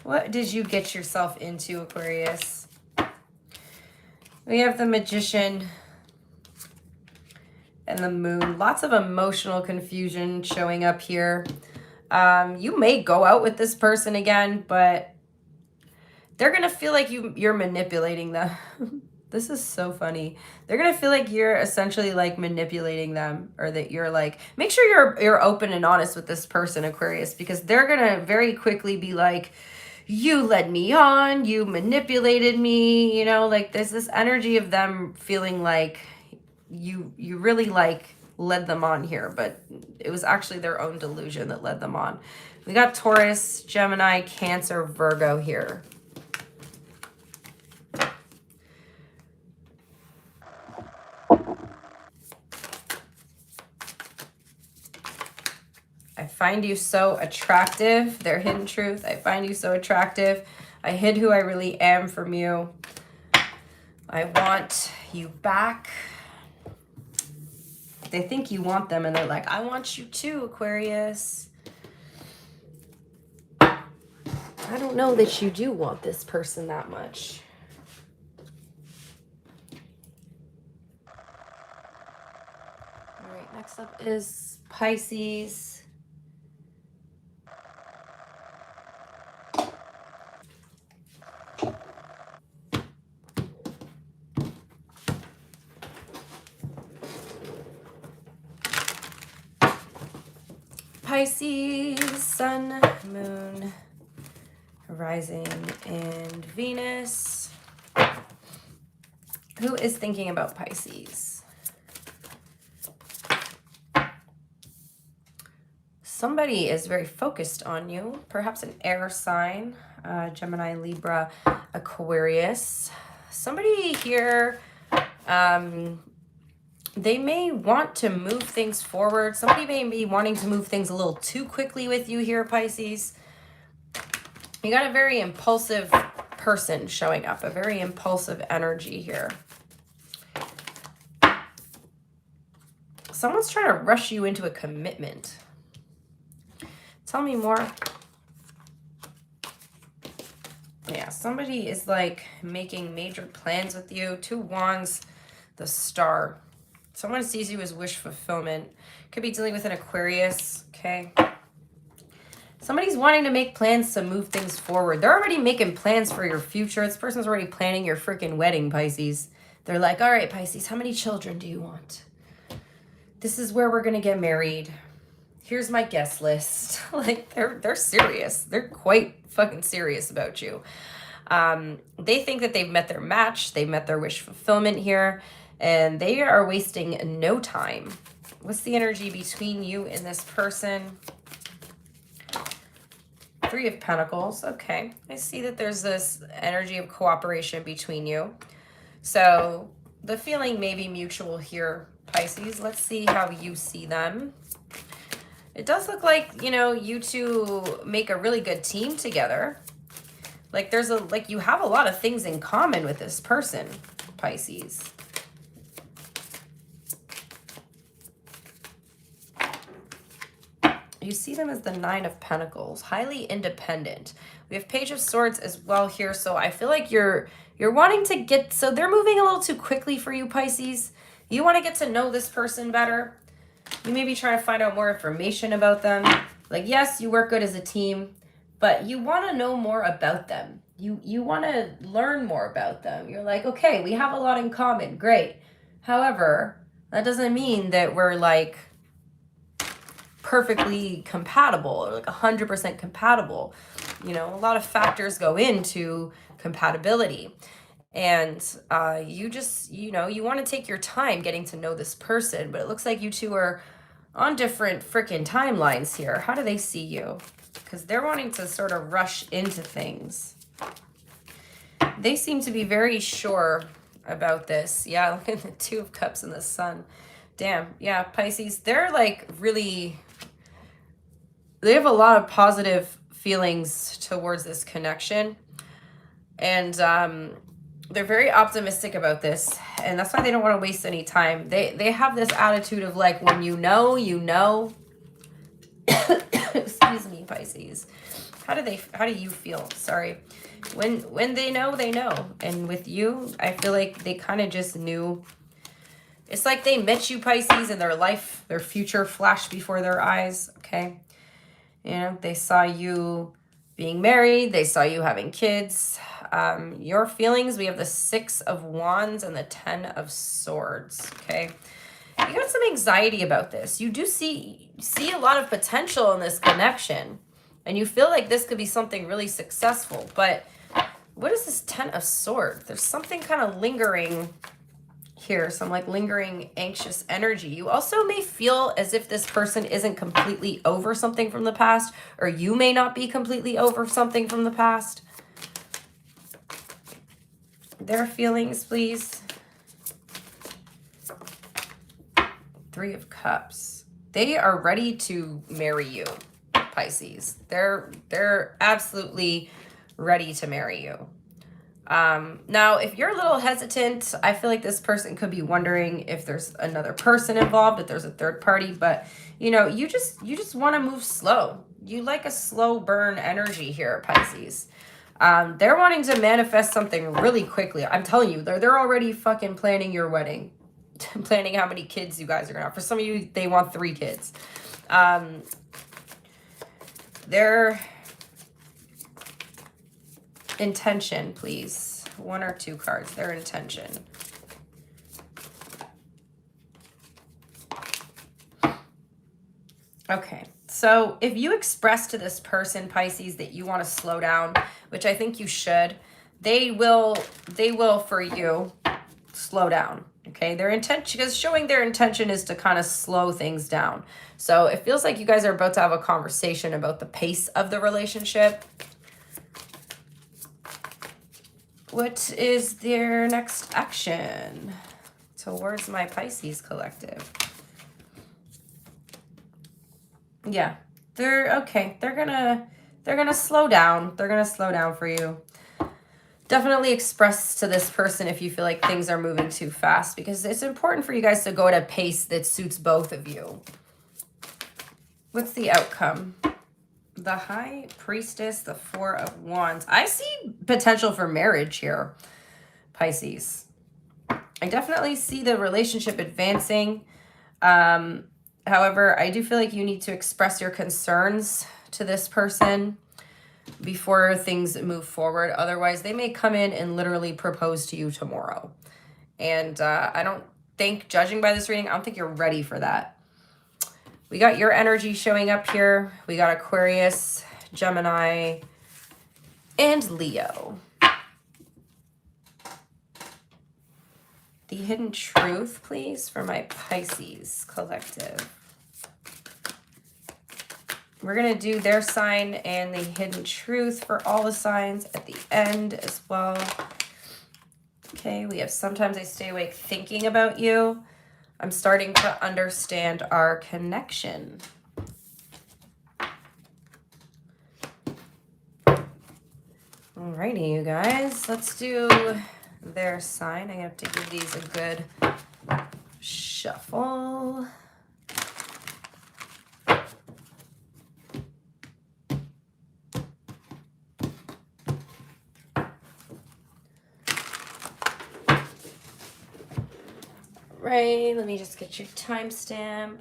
What did you get yourself into, Aquarius? We have the Magician and the Moon. Lots of emotional confusion showing up here. You may go out with this person again, but they're going to feel like you're manipulating them. This is so funny. They're gonna feel like you're essentially like manipulating them, or that you're like, make sure you're open and honest with this person, Aquarius, because they're gonna very quickly be like, you led me on, you manipulated me, you know, like there's this energy of them feeling like you really like led them on here, but it was actually their own delusion that led them on. We got Taurus, Gemini, Cancer, Virgo here. I find you so attractive. Their hidden truth. I find you so attractive. I hid who I really am from you. I want you back. They think you want them and they're like, I want you too, Aquarius. I don't know that you do want this person that much. All right, next up is Pisces. Pisces, Sun, Moon, Rising, and Venus. Who is thinking about Pisces? Somebody is very focused on you, perhaps an air sign, Gemini, Libra, Aquarius. Somebody here, they may want to move things forward. Somebody may be wanting to move things a little too quickly with you here, Pisces. You got a very impulsive person showing up, a very impulsive energy here. Someone's trying to rush you into a commitment. Tell me more. Yeah, somebody is like making major plans with you. 2 Wands, the Star. Someone sees you as wish fulfillment. Could be dealing with an Aquarius, okay? Somebody's wanting to make plans to move things forward. They're already making plans for your future. This person's already planning your freaking wedding, Pisces. They're like, all right, Pisces, how many children do you want? This is where we're going to get married. Here's my guest list. Like, they're serious. They're quite fucking serious about you. They think that they've met their match. They've met their wish fulfillment here. And they are wasting no time. What's the energy between you and this person? 3 of Pentacles. Okay. I see that there's this energy of cooperation between you. So the feeling may be mutual here, Pisces. Let's see how you see them. It does look like, you know, you two make a really good team together. Like you have a lot of things in common with this person, Pisces. You see them as the 9 of Pentacles, highly independent. We have Page of Swords as well here. So I feel like you're wanting to get, so they're moving a little too quickly for you, Pisces. You want to get to know this person better. You may be trying to find out more information about them. Like, yes, you work good as a team, but you want to know more about them. You want to learn more about them. You're like, okay, we have a lot in common. Great. However, that doesn't mean that we're like perfectly compatible or like 100% compatible. You know, a lot of factors go into compatibility. And you just, you know, you want to take your time getting to know this person, but it looks like you two are on different freaking timelines here. How do they see you? Because they're wanting to sort of rush into things. They seem to be very sure about this. Yeah, look at the 2 of Cups and the Sun. Damn, yeah, Pisces, they're like really, they have a lot of positive feelings towards this connection. And they're very optimistic about this. And that's why they don't want to waste any time. They have this attitude of like, when you know, you know. Excuse me, Pisces. How do you feel? Sorry. When they know, they know. And with you, I feel like they kind of just knew. It's like they met you, Pisces, and their life, their future flashed before their eyes, okay? You know, they saw you being married. They saw you having kids. Your feelings, we have the 6 of Wands and the 10 of Swords, okay? You got some anxiety about this. You do see a lot of potential in this connection, and you feel like this could be something really successful, but what is this 10 of Swords? There's something kind of lingering here, some like lingering anxious energy. You also may feel as if this person isn't completely over something from the past, or you may not be completely over something from the past. Their feelings, please. 3 of Cups. They are ready to marry you, Pisces. They're absolutely ready to marry you. Now, if you're a little hesitant, I feel like this person could be wondering if there's another person involved, if there's a third party, but you know, you just want to move slow. You like a slow burn energy here, Pisces. They're wanting to manifest something really quickly. I'm telling you, they're already fucking planning your wedding, planning how many kids you guys are gonna have. For some of you, they want 3 kids. Their intention, please. 1 or 2 cards. Their intention. Okay. So if you express to this person, Pisces, that you want to slow down, which I think you should, they will for you slow down. Okay, their intention, because showing their intention is to kind of slow things down. So it feels like you guys are about to have a conversation about the pace of the relationship. What is their next action towards my Pisces collective? Yeah, they're okay. They're gonna slow down. They're gonna slow down for you. Definitely express to this person if you feel like things are moving too fast, because it's important for you guys to go at a pace that suits both of you. What's the outcome? The High Priestess, the 4 of Wands. I see potential for marriage here, Pisces. I definitely see the relationship advancing. However, I do feel like you need to express your concerns to this person before things move forward. Otherwise, they may come in and literally propose to you tomorrow. And I don't think, judging by this reading, I don't think you're ready for that. We got your energy showing up here. We got Aquarius, Gemini, and Leo. The hidden truth, please, for my Pisces collective. We're going to do their sign and the hidden truth for all the signs at the end as well. Okay, we have sometimes I stay awake thinking about you. I'm starting to understand our connection. Alrighty, you guys. Let's do their sign. I have to give these a good shuffle. Right, let me just get your timestamp.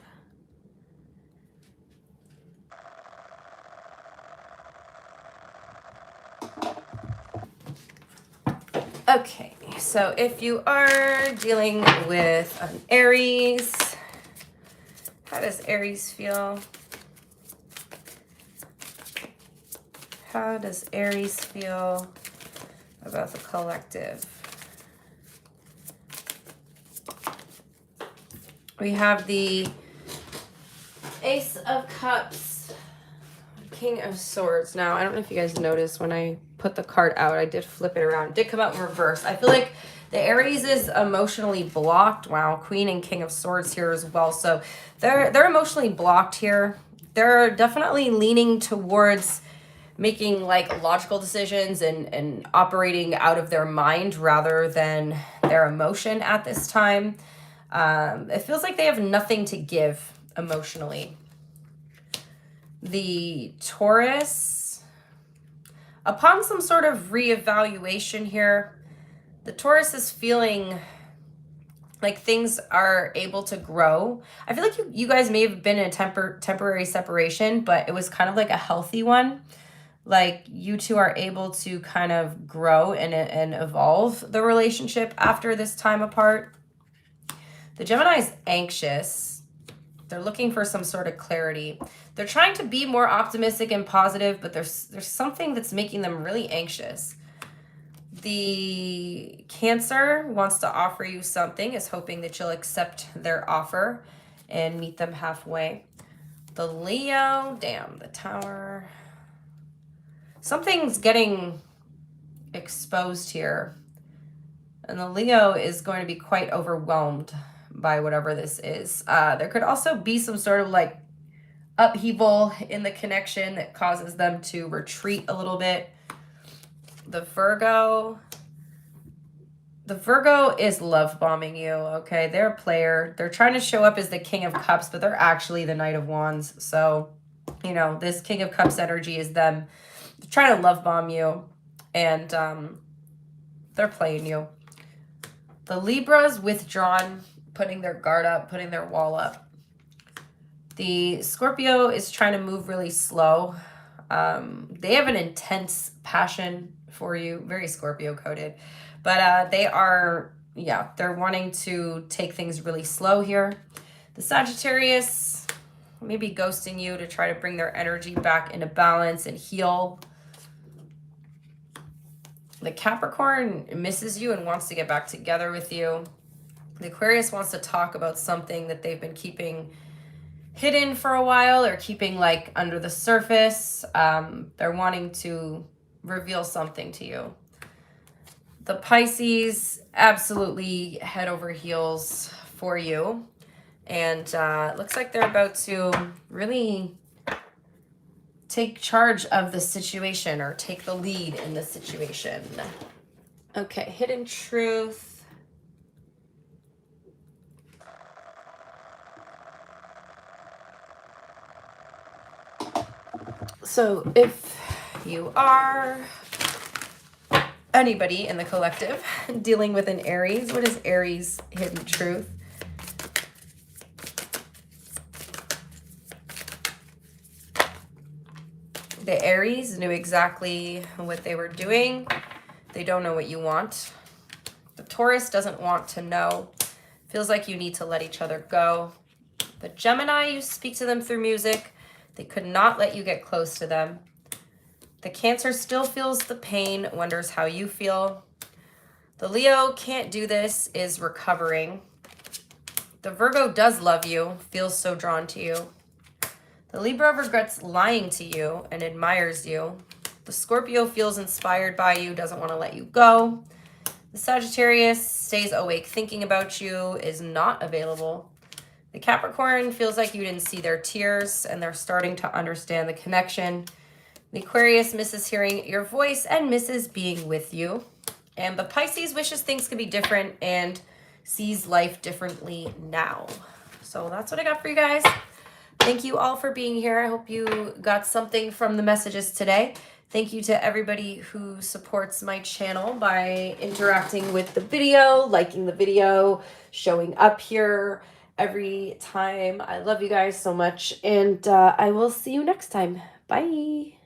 Okay, so if you are dealing with an Aries, how does Aries feel? How does Aries feel about the collective? We have the Ace of Cups, King of Swords. Now, I don't know if you guys noticed when I put the card out, I did flip it around. It did come out in reverse. I feel like the Aries is emotionally blocked. Wow, Queen and King of Swords here as well. So they're emotionally blocked here. They're definitely leaning towards making like logical decisions and operating out of their mind rather than their emotion at this time. It feels like they have nothing to give emotionally. The Taurus, upon some sort of reevaluation here, the Taurus is feeling like things are able to grow. I feel like you guys may have been in a temporary separation, but it was kind of like a healthy one. like you two are able to kind of grow and evolve the relationship after this time apart. The Gemini is anxious. They're looking for some sort of clarity. They're trying to be more optimistic and positive, but there's something that's making them really anxious. The Cancer wants to offer you something, is hoping that you'll accept their offer and meet them halfway. The Leo, damn, the Tower. Something's getting exposed here. And the Leo is going to be quite overwhelmed by whatever this is. There could also be some sort of like upheaval in the connection that causes them to retreat a little bit. The Virgo is love bombing you, okay? They're a player. They're trying to show up as the King of Cups, but they're actually the Knight of Wands. So, you know, this King of Cups energy is them trying to love bomb you, and they're playing you. The Libra's withdrawn, putting their guard up, putting their wall up. The Scorpio is trying to move really slow. They have an intense passion for you, very Scorpio coded, but they are, yeah, they're wanting to take things really slow here. The Sagittarius maybe ghosting you to try to bring their energy back into balance and heal. The Capricorn misses you and wants to get back together with you. The Aquarius wants to talk about something that they've been keeping hidden for a while or keeping like under the surface. They're wanting to reveal something to you. The Pisces, absolutely head over heels for you. And it looks like they're about to really take charge of the situation or take the lead in the situation. Okay, hidden truth. So if you are anybody in the collective dealing with an Aries, what is Aries' hidden truth? The Aries knew exactly what they were doing. They don't know what you want. The Taurus doesn't want to know. Feels like you need to let each other go. The Gemini, you speak to them through music. They could not let you get close to them. The Cancer still feels the pain, wonders how you feel. The Leo can't do this, is recovering. The Virgo does love you, feels so drawn to you. The Libra regrets lying to you and admires you. The Scorpio feels inspired by you, doesn't want to let you go. The Sagittarius stays awake thinking about you, is not available. The Capricorn feels like you didn't see their tears and they're starting to understand the connection. The Aquarius misses hearing your voice and misses being with you. And the Pisces wishes things could be different and sees life differently now. So that's what I got for you guys. Thank you all for being here. I hope you got something from the messages today. Thank you to everybody who supports my channel by interacting with the video, liking the video, showing up here every time. I love you guys so much, and I will see you next time. Bye.